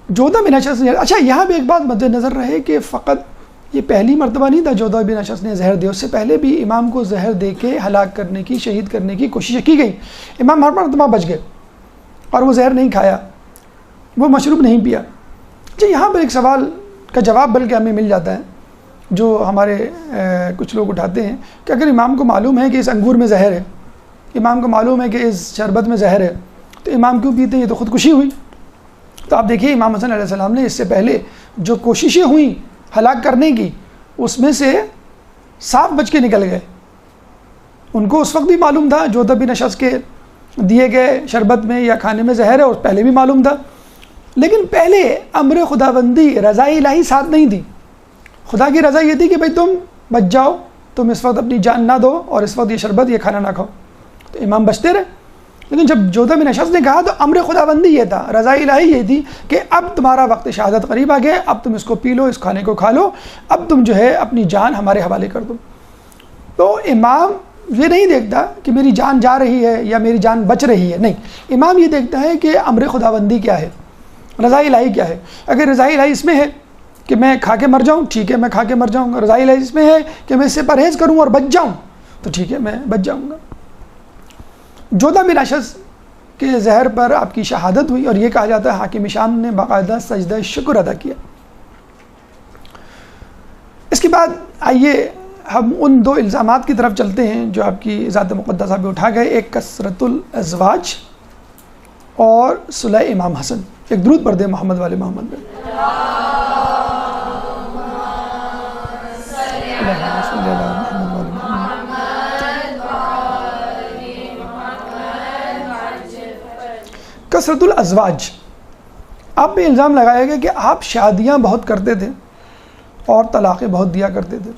جودہ بن اشعث نے، اچھا یہاں بھی ایک بات مد نظر رہے کہ فقط یہ پہلی مرتبہ نہیں تھا جودہ بن اشعث نے زہر دیا، اس سے پہلے بھی امام کو زہر دے کے ہلاک کرنے کی، شہید کرنے کی کوشش کی گئی. امام ہر مرتبہ بچ گئے اور وہ زہر نہیں کھایا، وہ مشروب نہیں پیا. اچھا یہاں پر ایک سوال کا جواب بلکہ ہمیں مل جاتا ہے جو ہمارے کچھ لوگ اٹھاتے ہیں کہ اگر امام کو معلوم ہے کہ اس انگور میں زہر ہے، امام کو معلوم ہے کہ اس شربت میں زہر ہے، تو امام کیوں پیتے ہیں؟ یہ تو خودکشی ہوئی. تو آپ دیکھیے امام حسن علیہ السلام نے اس سے پہلے جو کوششیں ہوئیں ہلاک کرنے کی، اس میں سے صاف بچ کے نکل گئے. ان کو اس وقت بھی معلوم تھا جودہ بن اشعث کے دیے گئے شربت میں یا کھانے میں زہر ہے، اور پہلے بھی معلوم تھا، لیکن پہلے امر خداوندی، رضا الہی ساتھ نہیں تھی. خدا کی رضا یہ تھی کہ بھئی تم بچ جاؤ، تم اس وقت اپنی جان نہ دو اور اس وقت یہ شربت، یہ کھانا نہ کھاؤ. تو امام بچتے رہے. لیکن جب جودہ بن اشعث نے کہا تو امر خداوندی یہ تھا، رضا الہی یہ تھی کہ اب تمہارا وقت شہادت قریب آ گیا، اب تم اس کو پی لو، اس کھانے کو کھا لو، اب تم جو ہے اپنی جان ہمارے حوالے کر دو. تو امام یہ نہیں دیکھتا کہ میری جان جا رہی ہے یا میری جان بچ رہی ہے، نہیں، امام یہ دیکھتا ہے کہ امر خداوندی کیا ہے، رضا الہی کیا ہے. اگر رضا الہی اس میں ہے کہ میں کھا کے مر جاؤں، ٹھیک ہے میں کھا کے مر جاؤں گا. رضا الہی اس میں ہے کہ میں اس سے پرہیز کروں اور بچ جاؤں، تو ٹھیک ہے میں بچ جاؤں گا. جودہ بن اشعث کے زہر پر آپ کی شہادت ہوئی، اور یہ کہا جاتا ہے حاکم شام نے باقاعدہ سجدہ شکر ادا کیا. اس کے بعد آئیے ہم ان 2 الزامات کی طرف چلتے ہیں جو آپ کی ذات مقدسہ پہ اٹھا گئے، ایک کثرت الازواج اور صلح امام حسن. ایک درود پڑھ دیں محمد والے محمد پہ. کثرت الازواج، آپ پہ الزام لگایا گیا کہ آپ شادیاں بہت کرتے تھے اور طلاقیں بہت دیا کرتے تھے.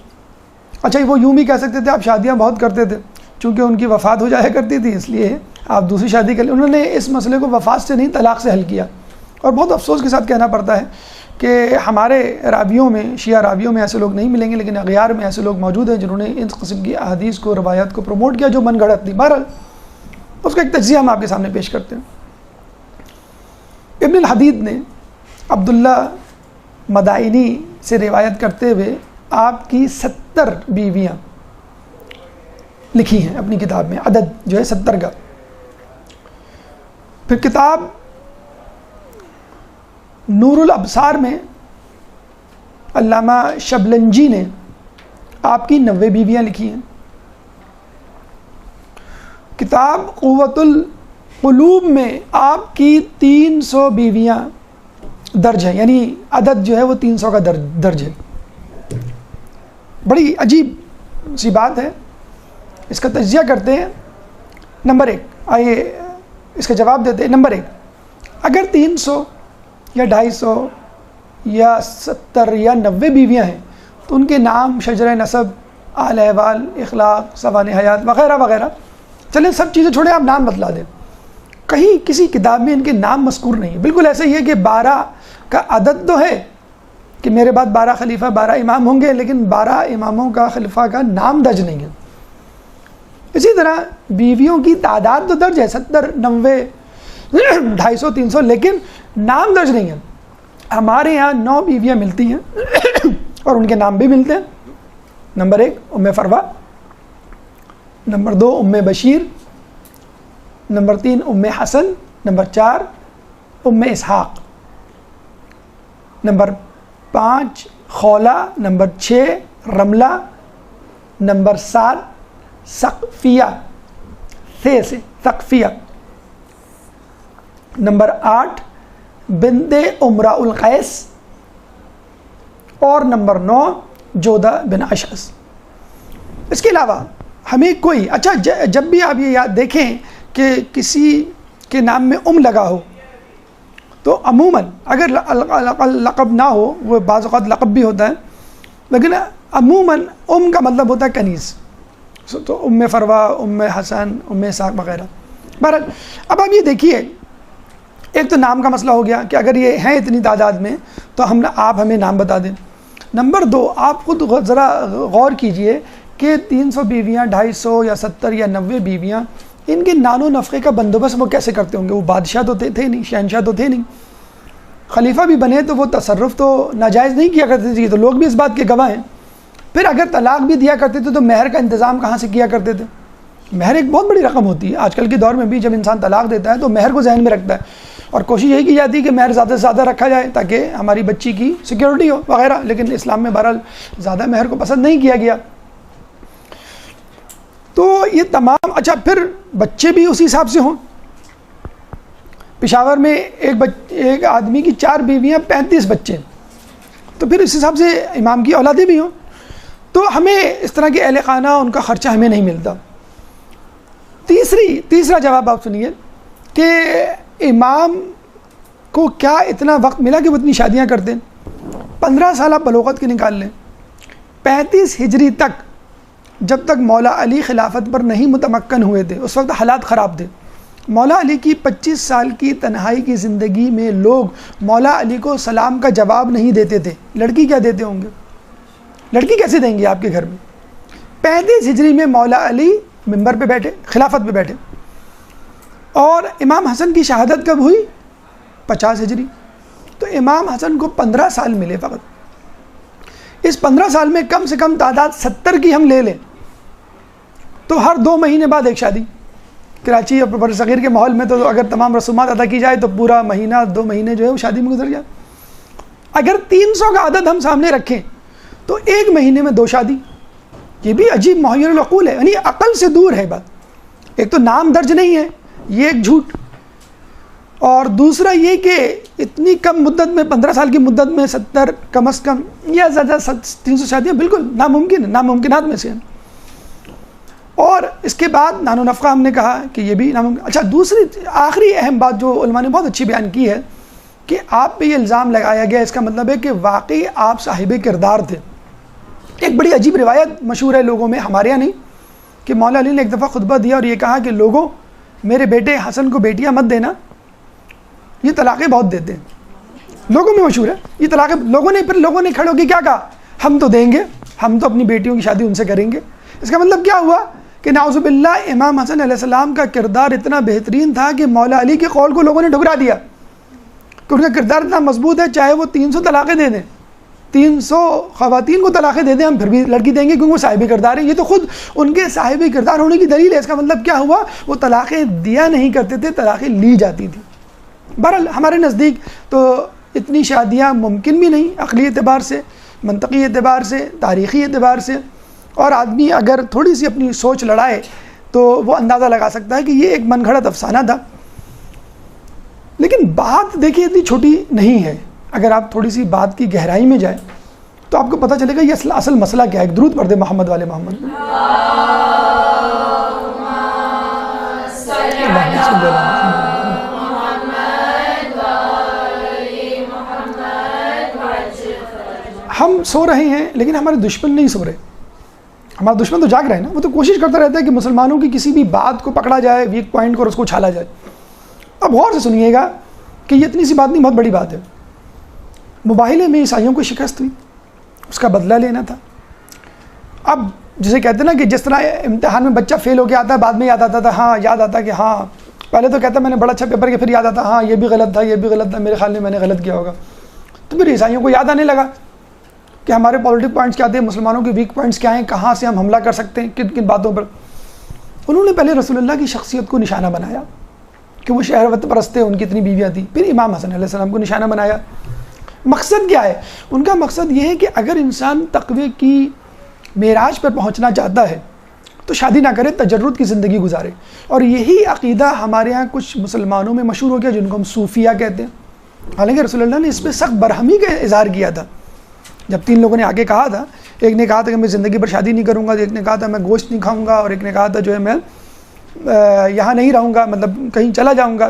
اچھا وہ یوں بھی کہہ سکتے تھے آپ شادیاں بہت کرتے تھے، چونکہ ان کی وفات ہو جایا کرتی تھی اس لیے آپ دوسری شادی کر لیں. انہوں نے اس مسئلے کو وفات سے نہیں طلاق سے حل کیا، اور بہت افسوس کے ساتھ کہنا پڑتا ہے کہ ہمارے راویوں میں، شیعہ راویوں میں ایسے لوگ نہیں ملیں گے، لیکن اغیار میں ایسے لوگ موجود ہیں جنہوں نے ان قسم کی احادیث کو، روایات کو پروموٹ کیا جو من گھڑت تھی. بہرحال اس کا ایک تجزیہ ہم آپ کے سامنے پیش کرتے ہیں. ابن الحدید نے عبداللہ مدائنی سے روایت کرتے ہوئے آپ کی 70 بیویاں لکھی ہیں اپنی کتاب میں، عدد جو ہے 70 کا. پھر کتاب نور الابصار میں علامہ شبلنجی نے آپ کی 90 بیویاں لکھی ہیں. کتاب قوت القلوب میں آپ کی 300 بیویاں درج ہیں، یعنی عدد جو ہے وہ 300 کا درج ہے. بڑی عجیب سی بات ہے. اس کا تجزیہ کرتے ہیں. نمبر 1، آئیے اس کا جواب دیتے ہیں. نمبر 1، اگر 300 یا 250 یا 70 یا 90 بیویاں ہیں تو ان کے نام، شجرہ نسب، اعلی احوال، اخلاق، سوانح حیات وغیرہ وغیرہ، چلیں سب چیزیں چھوڑیں، آپ نام بتلا دیں. کہیں کسی کتاب میں ان کے نام مذکور نہیں ہے. بالکل ایسے ہی ہے کہ 12 کا عدد تو ہے کہ میرے بعد 12 خلیفہ 12 امام ہوں گے، لیکن 12 اماموں کا خلیفہ کا نام درج نہیں ہے۔ اسی طرح بیویوں کی تعداد تو درج ہے 70 90 250 300، لیکن نام درج نہیں ہے۔ ہمارے یہاں 9 بیویاں ملتی ہیں اور ان کے نام بھی ملتے ہیں۔ نمبر 1 ام فروا، نمبر 2 ام بشیر، نمبر 3 ام حسن، نمبر 4 ام اسحاق، نمبر 5 خولہ، نمبر 6 رملہ، نمبر 7 ثقفیہ سے ثقفیہ، نمبر 8 بنت امراء القیس، اور نمبر 9 جودہ بن اشعث۔ اس کے علاوہ ہمیں کوئی جب بھی آپ یہ یاد دیکھیں کہ کسی کے نام میں لگا ہو تو عموماً اگر لقب نہ ہو، وہ بعض اوقات لقب بھی ہوتا ہے، لیکن عموماً کا مطلب ہوتا ہے کنیز، تو ام فروا، ام حسن، ام اسحاق وغیرہ۔ بہرحال اب آپ یہ دیکھیے، ایک تو نام کا مسئلہ ہو گیا کہ اگر یہ ہیں اتنی تعداد میں تو آپ ہمیں نام بتا دیں۔ نمبر 2، آپ خود ذرا غور کیجئے کہ 300 بیویاں، 250 یا 70 یا 90 بیویاں، ان کے نان و نفقے کا بندوبست وہ کیسے کرتے ہوں گے؟ وہ بادشاہ تو تھے نہیں، شہنشاہ تو تھے نہیں، خلیفہ بھی بنے تو وہ تصرف تو ناجائز نہیں کیا کرتے تھے، تو لوگ بھی اس بات کے گواہ ہیں۔ پھر اگر طلاق بھی دیا کرتے تھے تو مہر کا انتظام کہاں سے کیا کرتے تھے؟ مہر ایک بہت بڑی رقم ہوتی ہے، آج کل کے دور میں بھی جب انسان طلاق دیتا ہے تو مہر کو ذہن میں رکھتا ہے، اور کوشش یہی کی جاتی ہے کہ مہر زیادہ سے زیادہ رکھا جائے تاکہ ہماری بچی کی سیکیورٹی ہو وغیرہ، لیکن اسلام میں بہرحال زیادہ مہر کو پسند نہیں کیا گیا۔ تو یہ تمام پھر بچے بھی اسی حساب سے ہوں۔ پشاور میں ایک آدمی کی 4 بیویاں 35 بچے، تو پھر اس حساب سے امام کی اولادیں بھی ہوں، تو ہمیں اس طرح کے اہل خانہ ان کا خرچہ ہمیں نہیں ملتا۔ تیسرا جواب آپ سنیے کہ امام کو کیا اتنا وقت ملا کہ وہ اتنی شادیاں کرتے ہیں؟ 15 سال آپ بلوغت کے نکال لیں، 35 ہجری تک، جب تک مولا علی خلافت پر نہیں متمکن ہوئے تھے، اس وقت حالات خراب تھے۔ مولا علی کی 25 سال کی تنہائی کی زندگی میں لوگ مولا علی کو سلام کا جواب نہیں دیتے تھے، لڑکی کیا دیتے ہوں گے؟ لڑکی کیسے دیں گے آپ کے گھر میں؟ 35 ہجری میں مولا علی منبر پہ بیٹھے، خلافت پہ بیٹھے، اور امام حسن کی شہادت کب ہوئی؟ 50 ہجری۔ تو امام حسن کو 15 سال ملے فقط۔ اس 15 سال میں کم سے کم تعداد 70 کی ہم لے لیں تو ہر 2 مہینے بعد ایک شادی۔ کراچی اور برصغیر کے ماحول میں تو اگر تمام رسومات ادا کی جائے تو پورا مہینہ 2 مہینے جو ہے وہ شادی میں گزر جائے۔ اگر 300 کا عدد ہم سامنے رکھیں تو 1 مہینے میں 2 شادی۔ یہ بھی عجیب محیر العقول ہے، یعنی عقل سے دور ہے بات۔ ایک تو نام درج نہیں ہے، یہ ایک جھوٹ، اور دوسرا یہ کہ اتنی کم مدت میں 15 سال کی مدت میں 70 کم از کم یا زیادہ 300 شادیاں بالکل ناممکن ہے، ناممکنات میں سے ہیں۔ اور اس کے بعد نان و نفقہ ہم نے کہا کہ یہ بھی ناممکن۔ دوسری آخری اہم بات جو علماء نے بہت اچھی بیان کی ہے کہ آپ پہ یہ الزام لگایا گیا، اس کا مطلب ہے کہ واقعی آپ صاحب کردار تھے۔ ایک بڑی عجیب روایت مشہور ہے لوگوں میں، ہمارے یہاں نہیں، کہ مولا علی نے ایک دفعہ خطبہ دیا اور یہ کہا کہ لوگوں، میرے بیٹے حسن کو بیٹیاں مت دینا، یہ طلاقیں بہت دیتے ہیں۔ لوگوں میں مشہور ہے یہ طلاقیں۔ لوگوں نے کھڑے ہو کے کیا کہا؟ ہم تو دیں گے، ہم تو اپنی بیٹیوں کی شادی ان سے کریں گے۔ اس کا مطلب کیا ہوا کہ نعوذ باللہ امام حسن علیہ السلام کا کردار اتنا بہترین تھا کہ مولا علی کے قول کو لوگوں نے ٹھکرا دیا، کہ ان کا کردار اتنا مضبوط ہے، چاہے وہ 300 طلاقیں دے دیں، 300 خواتین کو طلاقیں دے دیں، ہم پھر بھی لڑکی دیں گے کیونکہ وہ صاحب کردار ہیں۔ یہ تو خود ان کے صاحب کردار ہونے کی دلیل ہے۔ اس کا مطلب کیا ہوا؟ وہ طلاقیں دیا نہیں کرتے تھے، طلاقیں لی جاتی تھی۔ بہرحال ہمارے نزدیک تو اتنی شادیاں ممکن بھی نہیں، عقلی اعتبار سے، منطقی اعتبار سے، تاریخی اعتبار سے، اور آدمی اگر تھوڑی سی اپنی سوچ لڑائے تو وہ اندازہ لگا سکتا ہے کہ یہ ایک من گھڑت افسانہ تھا۔ لیکن بات دیکھیے اتنی چھوٹی نہیں ہے، اگر آپ تھوڑی سی بات کی گہرائی میں جائیں تو آپ کو پتہ چلے گا یہ اصل مسئلہ کیا ہے۔ ایک درود پڑھ دے محمد والے محمد۔ ہم سو رہے ہیں لیکن ہمارے دشمن نہیں سو رہے، ہمارا دشمن تو جاگ رہا ہے نا، وہ تو کوشش کرتا رہتا ہے کہ مسلمانوں کی کسی بھی بات کو پکڑا جائے، ویک پوائنٹ کو، اور اس کو چھالا جائے۔ اب غور سے سنیے گا کہ یہ اتنی سی بات نہیں، بہت بڑی بات ہے۔ مباہلے میں عیسائیوں کو شکست ہوئی، اس کا بدلہ لینا تھا۔ اب جسے کہتے ہیں نا کہ جس طرح امتحان میں بچہ فیل ہو کے آتا ہے، بعد میں یاد آتا تھا، ہاں یاد آتا کہ ہاں پہلے تو کہتا میں نے بڑا اچھا پیپر کیا، پھر یاد آتا ہاں یہ بھی غلط تھا، یہ بھی غلط تھا، میرے خیال میں نے غلط کیا ہوگا۔ تو پھر عیسائیوں کو یاد آنے لگا کہ ہمارے پولیٹک پوائنٹس کیا تھے، مسلمانوں کے ویک پوائنٹس کیا ہیں، کہاں سے ہم حملہ کر سکتے ہیں، کن کن باتوں پر۔ انہوں نے پہلے رسول اللہ کی شخصیت کو نشانہ بنایا کہ وہ شہوت پرست تھے، ان کی اتنی بیویاں تھیں۔ پھر امام حسن علیہ السلام کو نشانہ بنایا۔ مقصد کیا ہے ان کا؟ مقصد یہ ہے کہ اگر انسان تقوی کی معراج پر پہنچنا چاہتا ہے تو شادی نہ کرے، تجرد کی زندگی گزارے۔ اور یہی عقیدہ ہمارے ہاں کچھ مسلمانوں میں مشہور ہو گیا، جن کو ہم صوفیہ کہتے ہیں۔ حالانکہ رسول اللہ نے اس پہ سخت برہمی کا اظہار کیا تھا۔ جب 3 لوگوں نے آگے کہا تھا، ایک نے کہا تھا کہ میں زندگی پر شادی نہیں کروں گا، ایک نے کہا تھا میں گوشت نہیں کھاؤں گا، اور ایک نے کہا تھا جو ہے میں یہاں نہیں رہوں گا، مطلب کہیں چلا جاؤں گا۔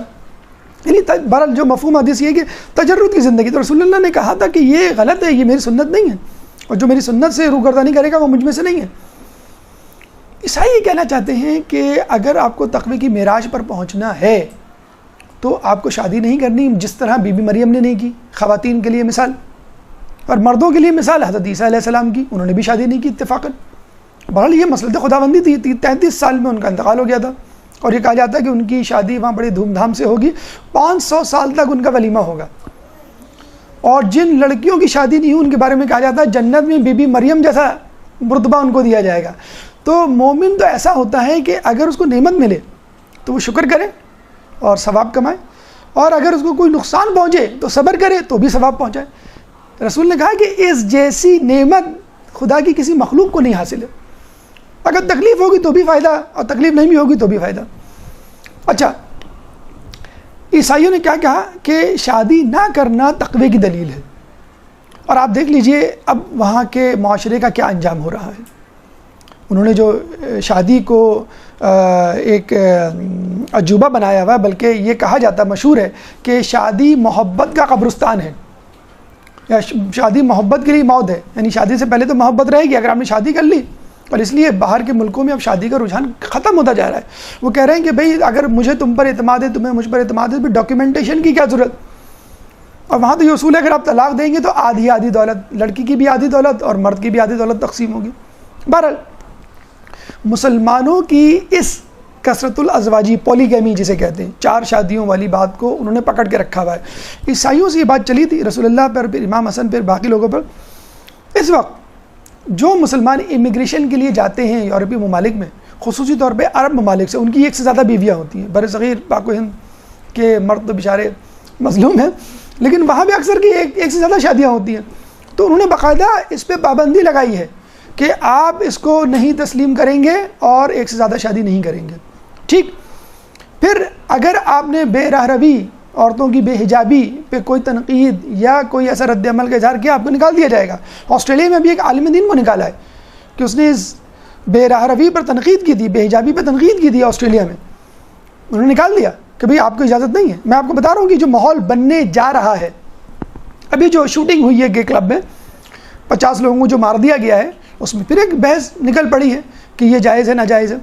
یعنی بہرحال جو مفہوم حدیث یہ ہے کہ تجرد کی زندگی، تو رسول اللہ نے کہا تھا کہ یہ غلط ہے، یہ میری سنت نہیں ہے، اور جو میری سنت سے روگردانی کرے گا وہ مجھ میں سے نہیں ہے۔ عیسائی یہ کہنا چاہتے ہیں کہ اگر آپ کو تقوی کی معراج پر پہنچنا ہے تو آپ کو شادی نہیں کرنی، جس طرح بی بی مریم نے نہیں کی، خواتین کے لیے مثال، اور مردوں کے لیے مثال حضرت عیسیٰ علیہ السلام کی، انہوں نے بھی شادی نہیں کی اتفاقاً۔ بہرحال یہ مسلط خداوندی تھی، 33 سال میں ان کا انتقال ہو گیا تھا، اور یہ کہا جاتا ہے کہ ان کی شادی وہاں بڑی دھوم دھام سے ہوگی، 500 سال تک ان کا ولیمہ ہوگا۔ اور جن لڑکیوں کی شادی نہیں ہوئی ان کے بارے میں کہا جاتا ہے جنت میں بی بی مریم جیسا مرتبہ ان کو دیا جائے گا۔ تو مومن تو ایسا ہوتا ہے کہ اگر اس کو نعمت ملے تو وہ شکر کرے اور ثواب کمائے، اور اگر اس کو کوئی نقصان پہنچے تو صبر کرے تو بھی ثواب پہنچائے۔ رسول نے کہا کہ اس جیسی نعمت خدا کی کسی مخلوق کو نہیں حاصل ہے، اگر تکلیف ہوگی تو بھی فائدہ اور تکلیف نہیں بھی ہوگی تو بھی فائدہ۔ اچھا، عیسائیوں نے کیا کہا کہ شادی نہ کرنا تقوی کی دلیل ہے، اور آپ دیکھ لیجئے اب وہاں کے معاشرے کا کیا انجام ہو رہا ہے۔ انہوں نے جو شادی کو ایک عجوبہ بنایا ہوا ہے، بلکہ یہ کہا جاتا مشہور ہے کہ شادی محبت کا قبرستان ہے، یا شادی محبت کے لیے موت ہے۔ یعنی شادی سے پہلے تو محبت رہے گی اگر آپ نے شادی کر لی، اور اس لیے باہر کے ملکوں میں اب شادی کا رجحان ختم ہوتا جا رہا ہے۔ وہ کہہ رہے ہیں کہ بھئی اگر مجھے تم پر اعتماد ہے، تمہیں مجھ پر اعتماد ہے، پھر ڈاکیومنٹیشن کی کیا ضرورت؟ اور وہاں تو یہ اصول ہے اگر آپ طلاق دیں گے تو آدھی دولت، لڑکی کی بھی آدھی دولت اور مرد کی بھی آدھی دولت تقسیم ہوگی۔ بہرحال مسلمانوں کی اس کثرت الازواجی، پولیگیمی جسے کہتے ہیں، 4 شادیوں والی بات کو انہوں نے پکڑ کے رکھا ہوا ہے۔ عیسائیوں سے یہ بات چلی تھی، رسول اللہ پر، پھر امام حسن، پھر باقی لوگوں پر۔ اس وقت جو مسلمان امیگریشن کے لیے جاتے ہیں یورپی ممالک میں، خصوصی طور پہ عرب ممالک سے، ان کی 1 سے زیادہ بیویاں ہوتی ہیں۔ برصغیر پاک و ہند کے مرد تو بیچارے مظلوم ہیں، لیکن وہاں بھی اکثر کی 1 سے زیادہ شادیاں ہوتی ہیں۔ تو انہوں نے باقاعدہ اس پہ پابندی لگائی ہے کہ آپ اس کو نہیں تسلیم کریں گے اور 1 سے زیادہ شادی نہیں کریں گے۔ ٹھیک، پھر اگر آپ نے بے راہ روی، عورتوں کی بے حجابی پہ کوئی تنقید یا کوئی ایسا رد عمل کا اظہار کیا، آپ کو نکال دیا جائے گا۔ آسٹریلیا میں بھی ایک عالم دین کو نکالا ہے کہ اس نے اس بے راہ روی پر تنقید کی تھی، بے حجابی پہ تنقید کی تھی آسٹریلیا میں، انہوں نے نکال دیا کہ بھئی آپ کو اجازت نہیں ہے۔ میں آپ کو بتا رہا ہوں کہ جو ماحول بننے جا رہا ہے، ابھی جو شوٹنگ ہوئی ہے گے کلب میں، 50 لوگوں کو جو مار دیا گیا ہے، اس میں پھر ایک بحث نکل پڑی ہے کہ یہ جائز ہے ناجائز ہے۔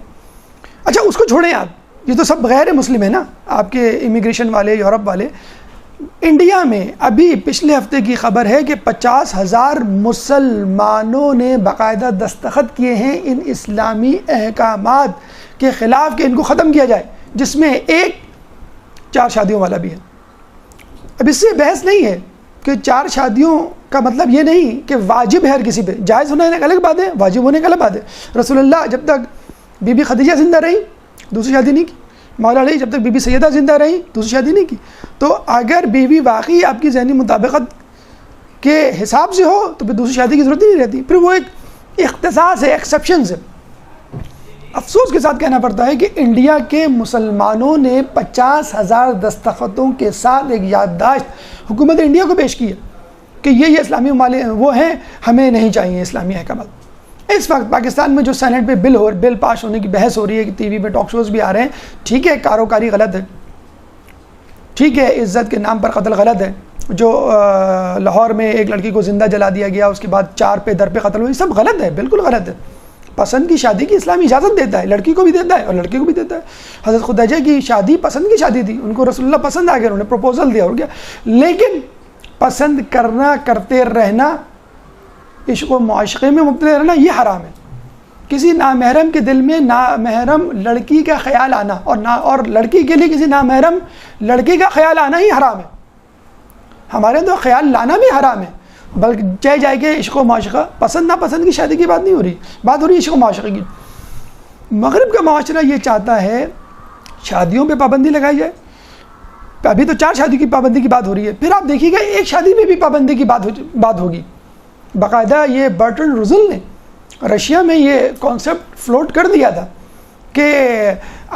اچھا اس کو چھوڑیں آپ، یہ تو سب غیر مسلم ہے نا، آپ کے امیگریشن والے، یورپ والے۔ انڈیا میں ابھی پچھلے ہفتے کی خبر ہے کہ 50,000 مسلمانوں نے باقاعدہ دستخط کیے ہیں ان اسلامی احکامات کے خلاف کہ ان کو ختم کیا جائے، جس میں ایک 4 شادیوں والا بھی ہے۔ اب اس سے بحث نہیں ہے کہ 4 شادیوں کا مطلب یہ نہیں کہ واجب ہے ہر کسی پہ، جائز ہونا ایک الگ بات ہے، واجب ہونے ایک الگ بات ہے۔ رسول اللہ جب تک بی بی خدیجہ زندہ رہی دوسری شادی نہیں کی، مولا علی جب تک بی بی سیدہ زندہ رہی دوسری شادی نہیں کی۔ تو اگر بیوی واقعی آپ کی ذہنی مطابقت کے حساب سے ہو تو پھر دوسری شادی کی ضرورت ہی نہیں رہتی، پھر وہ ایک اختصاص ہے، ایکسیپشنز ہے۔ افسوس کے ساتھ کہنا پڑتا ہے کہ انڈیا کے مسلمانوں نے 50,000 دستخطوں کے ساتھ ایک یادداشت حکومت انڈیا کو پیش کی ہے کہ یہ اسلامی ممالک وہ ہیں، ہمیں نہیں چاہیے اسلامی احکامات۔ اس وقت پاکستان میں جو سینٹ پہ بل پاس ہونے کی بحث ہو رہی ہے کہ ٹی وی پہ ٹاک شوز بھی آ رہے ہیں، ٹھیک ہے کاروکاری غلط ہے، ٹھیک ہے عزت کے نام پر قتل غلط ہے، جو لاہور میں ایک لڑکی کو زندہ جلا دیا گیا، اس کے بعد 4 پہ در پہ قتل ہوئی، سب غلط ہے، بالکل غلط ہے۔ پسند کی شادی کی اسلام اجازت دیتا ہے، لڑکی کو بھی دیتا ہے اور لڑکے کو بھی دیتا ہے۔ حضرت خدیجہ کی شادی پسند کی شادی تھی، ان کو رسول اللہ پسند آ گیا، انہوں نے پروپوزل دیا اور کیا، لیکن پسند کرنا، کرتے رہنا، عشق و معاشقے میں مبتلا رہنا، یہ حرام ہے. کسی نامحرم کے دل میں نامحرم لڑکی کا خیال آنا اور لڑکی کے لیے کسی نامحرم لڑکے کا خیال آنا ہی حرام ہے. ہمارے تو خیال لانا بھی حرام ہے، بلکہ چاہے جائے کہ عشق و معاشقہ، پسند ناپسند کی شادی کی بات نہیں ہو رہی، بات ہو رہی ہے عشق و معاشقے کی. مغرب کا معاشرہ یہ چاہتا ہے شادیوں پہ پابندی لگائی جائے. ابھی تو 4 شادی کی پابندی کی بات ہو رہی ہے، پھر آپ دیکھیے گا ایک شادی میں بھی پابندی کی بات ہوگی. باقاعدہ یہ برٹن رزل نے رشیا میں یہ کانسیپٹ فلوٹ کر دیا تھا کہ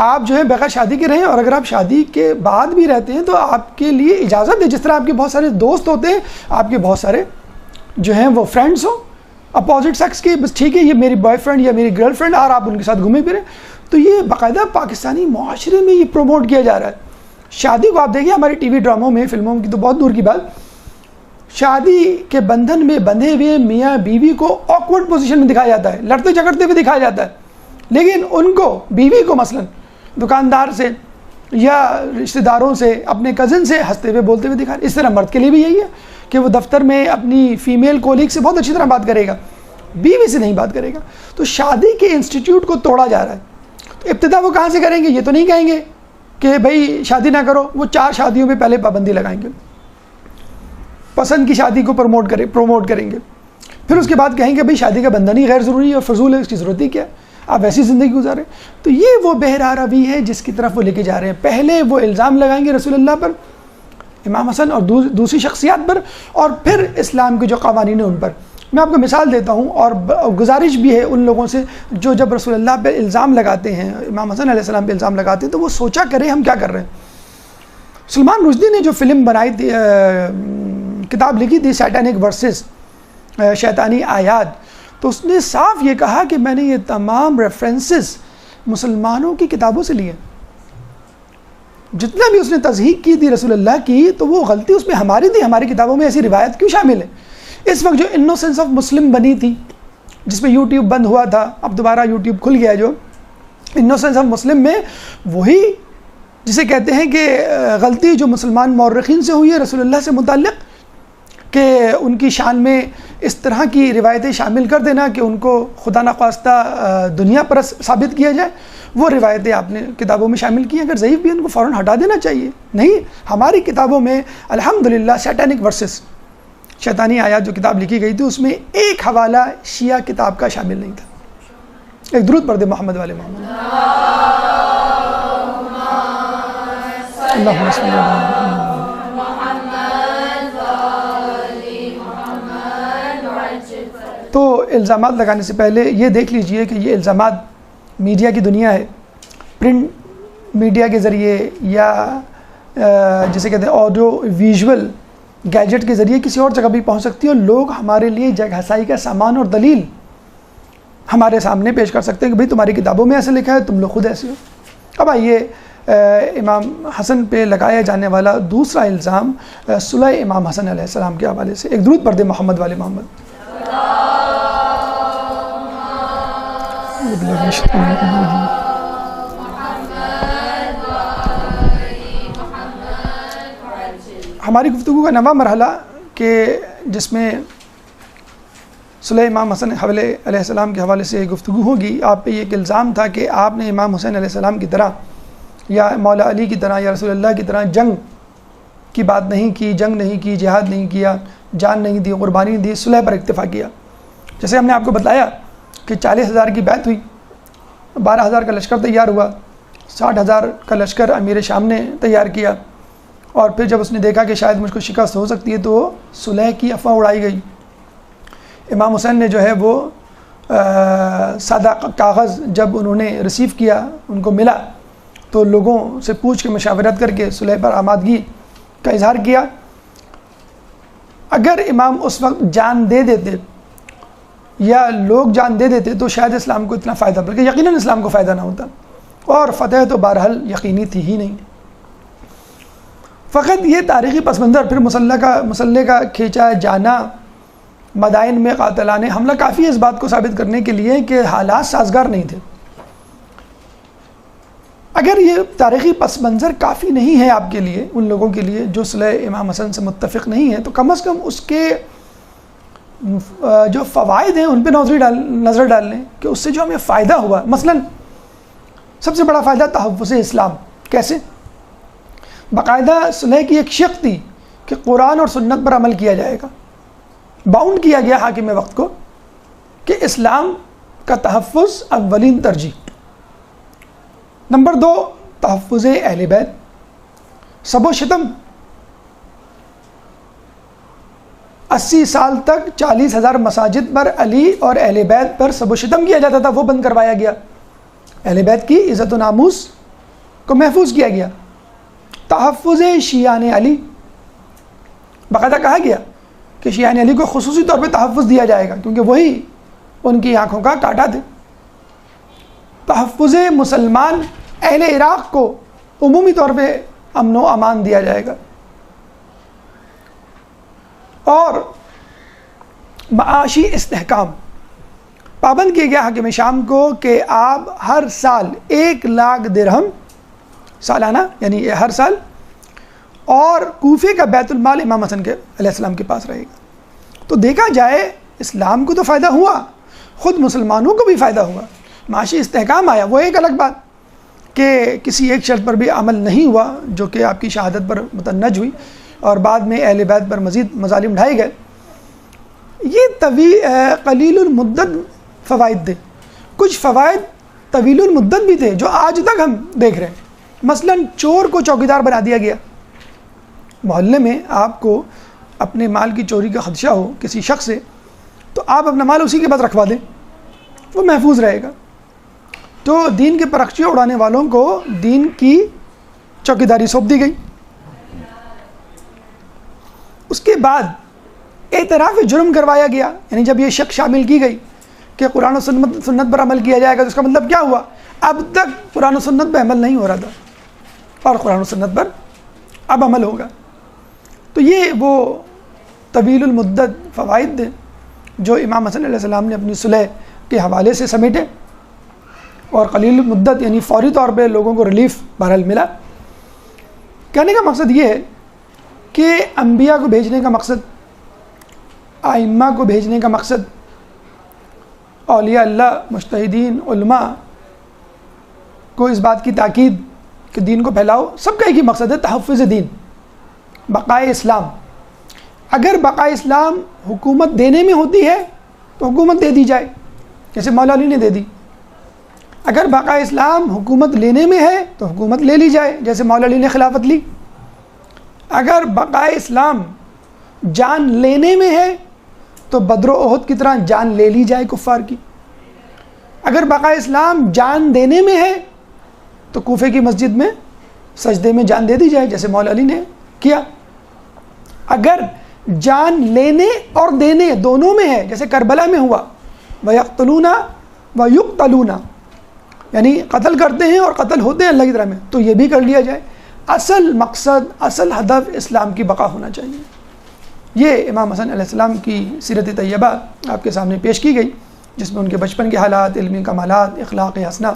آپ جو ہے بغیر شادی کے رہیں، اور اگر آپ شادی کے بعد بھی رہتے ہیں تو آپ کے لیے اجازت ہے، جس طرح آپ کے بہت سارے دوست ہوتے ہیں، آپ کے بہت سارے جو ہیں وہ فرینڈس ہوں اپوزٹ سیکس کے، بس ٹھیک ہے یہ میری بوائے فرینڈ یا میری گرل فرینڈ، اور آپ ان کے ساتھ گھومے پھریں. تو یہ باقاعدہ پاکستانی معاشرے میں یہ پروموٹ کیا جا رہا ہے. شادی کو آپ دیکھیے ہمارے ٹی وی ڈراموں میں، فلموں کی تو بہت دور کی بات، شادی کے بندھن میں بندھے ہوئے میاں بیوی کو آکورڈ پوزیشن میں دکھایا جاتا ہے، لڑتے جھگڑتے ہوئے دکھایا جاتا ہے، لیکن ان کو، بیوی کو مثلا دکاندار سے یا رشتہ داروں سے، اپنے کزن سے ہنستے ہوئے بولتے ہوئے دکھا. اس طرح مرد کے لیے بھی یہی ہے کہ وہ دفتر میں اپنی فیمیل کولیگ سے بہت اچھی طرح بات کرے گا، بیوی سے نہیں بات کرے گا. تو شادی کے انسٹیٹیوٹ کو توڑا جا رہا ہے. تو ابتدا وہ کہاں سے کریں گے؟ یہ تو نہیں کہیں گے کہ بھائی شادی نہ کرو، وہ 4 شادیوں پہ پہلے پابندی لگائیں گے، پسند کی شادی کو پروموٹ کریں گے، پھر اس کے بعد کہیں گے بھائی شادی کا بندھن ہی غیر ضروری ہے اور فضول ہے، اس کی ضرورت ہی کیا ہے، آپ ویسی زندگی گزاریں. تو یہ وہ بہرا روی ہے جس کی طرف وہ لے کے جا رہے ہیں. پہلے وہ الزام لگائیں گے رسول اللہ پر، امام حسن اور دوسری شخصیات پر، اور پھر اسلام کے جو قوانین ہیں ان پر. میں آپ کو مثال دیتا ہوں اور گزارش بھی ہے ان لوگوں سے جو جب رسول اللہ پہ الزام لگاتے ہیں، امام حسن علیہ السلام پہ الزام لگاتے ہیں، تو وہ سوچا کریں ہم کیا کر رہے ہیں. سلمان رشدی نے جو فلم بنائی تھی، کتاب لکھی تھی سیٹینک ورسز، شیطانی آیات، تو اس نے صاف یہ کہا کہ میں نے یہ تمام ریفرنسز مسلمانوں کی کتابوں سے لیے. جتنا بھی اس نے تصحیح کی تھی رسول اللہ کی، تو وہ غلطی اس میں ہماری تھی. ہماری کتابوں میں ایسی روایت کیوں شامل ہے؟ اس وقت جو انوسنس آف مسلم بنی تھی، جس پہ یوٹیوب بند ہوا تھا، اب دوبارہ یوٹیوب کھل گیا، جو انوسنس آف مسلم میں وہی جسے کہتے ہیں کہ غلطی جو مسلمان مورخین سے ہوئی ہے رسول اللہ سے متعلق، کہ ان کی شان میں اس طرح کی روایتیں شامل کر دینا کہ ان کو خدا نخواستہ دنیا پرست ثابت کیا جائے، وہ روایتیں آپ نے کتابوں میں شامل کی ہیں. اگر ضعیف بھی ان کو فوراً ہٹا دینا چاہیے. نہیں، ہماری کتابوں میں الحمدللہ سیٹینک ورسز، شیطانی آیات جو کتاب لکھی گئی تھی، اس میں ایک حوالہ شیعہ کتاب کا شامل نہیں تھا. ایک درود پڑھ دے محمد والے محمد. اللہم صلی اللہ علیہ وسلم. تو الزامات لگانے سے پہلے یہ دیکھ لیجئے کہ یہ الزامات میڈیا کی دنیا ہے، پرنٹ میڈیا کے ذریعے یا جسے کہتے ہیں آڈیو ویژول گیجٹ کے ذریعے کسی اور جگہ بھی پہنچ سکتی ہے، اور لوگ ہمارے لیے جگ ہسائی کا سامان اور دلیل ہمارے سامنے پیش کر سکتے ہیں کہ بھئی تمہاری کتابوں میں ایسے لکھا ہے، تم لوگ خود ایسے ہو. اب آئیے امام حسن پہ لگایا جانے والا دوسرا الزام صلح امام حسن علیہ السلام کے حوالے سے. ایک درود پڑھ دے محمد والے محمد. ہماری گفتگو کا نواں مرحلہ کہ جس میں صلح امام حسن علیہ السلام کے حوالے سے گفتگو ہوگی. آپ پہ یہ ایک الزام تھا کہ آپ نے امام حسین علیہ السلام کی طرح یا مولا علی کی طرح یا رسول اللہ کی طرح جنگ کی بات نہیں کی، جنگ نہیں کی، جہاد نہیں کیا، جان نہیں دی، قربانی نہیں دی، صلح پر اکتفا کیا. جیسے ہم نے آپ کو بتایا کہ 40,000 کی بیعت ہوئی، 12,000 کا لشکر تیار ہوا، 60,000 کا لشکر امیر شام نے تیار کیا، اور پھر جب اس نے دیکھا کہ شاید مجھ کو شکست ہو سکتی ہے تو صلح کی افواہ اڑائی گئی. امام حسین نے جو ہے وہ سادہ کاغذ جب انہوں نے ریسیو کیا، ان کو ملا، تو لوگوں سے پوچھ کے مشاورت کر کے صلح پر آمادگی کا اظہار کیا. اگر امام اس وقت جان دے دیتے یا لوگ جان دے دیتے تو شاید اسلام کو اتنا فائدہ، بلکہ یقیناً اسلام کو فائدہ نہ ہوتا، اور فتح تو بہرحال یقینی تھی ہی نہیں. فقط یہ تاریخی پس منظر، پھر مسلح کا کھینچا جانا، مدائن میں قاتلان حملہ کافی ہے اس بات کو ثابت کرنے کے لیے کہ حالات سازگار نہیں تھے. اگر یہ تاریخی پس منظر کافی نہیں ہے آپ کے لیے، ان لوگوں کے لیے جو صلح امام حسن سے متفق نہیں ہیں، تو کم از کم اس کے جو فوائد ہیں ان پہ نظر ڈال لیں کہ اس سے جو ہمیں فائدہ ہوا. مثلا سب سے بڑا فائدہ تحفظ اسلام. کیسے؟ باقاعدہ صلح کی ایک شق تھی کہ قرآن اور سنت پر عمل کیا جائے گا. باؤنڈ کیا گیا حاکم وقت کو کہ اسلام کا تحفظ اولین ترجیح. نمبر 2 تحفظ اہل بیت. سب و شتم 80 سال تک 40,000 مساجد پر علی اور اہل بیت پر سب و شتم کیا جاتا تھا، وہ بند کروایا گیا. اہل بیت کی عزت و ناموس کو محفوظ کیا گیا. تحفظ شیعان علی. باقاعدہ کہا گیا کہ شیعان علی کو خصوصی طور پہ تحفظ دیا جائے گا کیونکہ وہی ان کی آنکھوں کا کانٹا تھے. تحفظ مسلمان اہل عراق کو عمومی طور پہ امن و امان دیا جائے گا. اور معاشی استحکام. پابند کیا گیا حاکم شام کو کہ آپ ہر سال 1,00,000 درہم سالانہ، یعنی ہر سال، اور کوفے کا بیت المال امام حسن کے علیہ السلام کے پاس رہے گا. تو دیکھا جائے اسلام کو تو فائدہ ہوا، خود مسلمانوں کو بھی فائدہ ہوا، معاشی استحکام آیا. وہ ایک الگ بات کہ کسی ایک شرط پر بھی عمل نہیں ہوا جو کہ آپ کی شہادت پر متنج ہوئی اور بعد میں اہل بیت پر مزید مظالم ڈھائے گئے. یہ قلیل المدت فوائد تھے. کچھ فوائد طویل المدت بھی تھے جو آج تک ہم دیکھ رہے ہیں. مثلا چور کو چوکیدار بنا دیا گیا. محلے میں آپ کو اپنے مال کی چوری کا خدشہ ہو کسی شخص سے تو آپ اپنا مال اسی کے پاس رکھوا دیں، وہ محفوظ رہے گا. تو دین کے پرخچے اڑانے والوں کو دین کی چوکیداری سونپ دی گئی. اس کے بعد اعتراف جرم کروایا گیا. یعنی جب یہ شک شامل کی گئی کہ قرآن و سنت پر عمل کیا جائے گا تو اس کا مطلب کیا ہوا؟ اب تک قرآن و سنت پہ عمل نہیں ہو رہا تھا اور قرآن و سنت پر اب عمل ہوگا. تو یہ وہ طویل المدت فوائد تھے جو امام حسن علیہ السلام نے اپنی صلح کے حوالے سے سمیٹے، اور قلیل المدت یعنی فوری طور پہ لوگوں کو ریلیف بہرحال ملا. کہنے کا مقصد یہ ہے کہ انبیاء کو بھیجنے کا مقصد، ائمہ کو بھیجنے کا مقصد، اولیاء اللہ، مجتہدین، علماء کو اس بات کی تاکید کہ دین کو پھیلاؤ، سب کا ایک ہی مقصد ہے، تحفظ دین، بقائے اسلام. اگر بقائے اسلام حکومت دینے میں ہوتی ہے تو حکومت دے دی جائے جیسے مولا علی نے دے دی. اگر بقائے اسلام حکومت لینے میں ہے تو حکومت لے لی جائے جیسے مولا علی نے خلافت لی. اگر بقائے اسلام جان لینے میں ہے تو بدر و احد کی طرح جان لے لی جائے کفار کی. اگر بقائے اسلام جان دینے میں ہے تو کوفے کی مسجد میں سجدے میں جان دے دی جائے جیسے مولا علی نے کیا. اگر جان لینے اور دینے دونوں میں ہے جیسے کربلا میں ہوا، وَيَقْتُلُونَ وَيُقْتَلُونَ، یعنی قتل کرتے ہیں اور قتل ہوتے ہیں اللہ کی طرح میں، تو یہ بھی کر لیا جائے. اصل مقصد، اصل ہدف اسلام کی بقا ہونا چاہیے. یہ امام حسن علیہ السلام کی سیرت طیبہ آپ کے سامنے پیش کی گئی جس میں ان کے بچپن کے حالات، علمی کمالات، اخلاق حسنہ،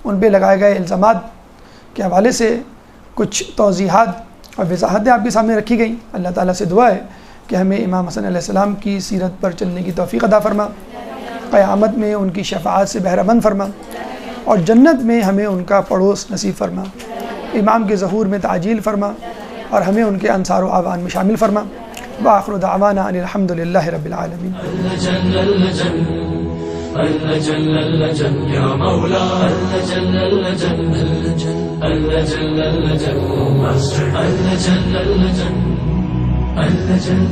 ان پہ لگائے گئے الزامات کے حوالے سے کچھ توضیحات اور وضاحتیں آپ کے سامنے رکھی گئیں. اللہ تعالیٰ سے دعا ہے کہ ہمیں امام حسن علیہ السلام کی سیرت پر چلنے کی توفیق عطا فرما، قیامت میں ان کی شفاعت سے بہرہ مند فرما، اور جنت میں ہمیں ان کا پڑوس نصیب فرما. امام کے ظہور میں تعجیل فرما اور ہمیں ان کے انصار و اعوان میں شامل فرما. وآخر دعوانا ان الحمد للہ رب العالمین. يا مولا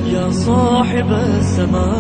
يا صاحب السماء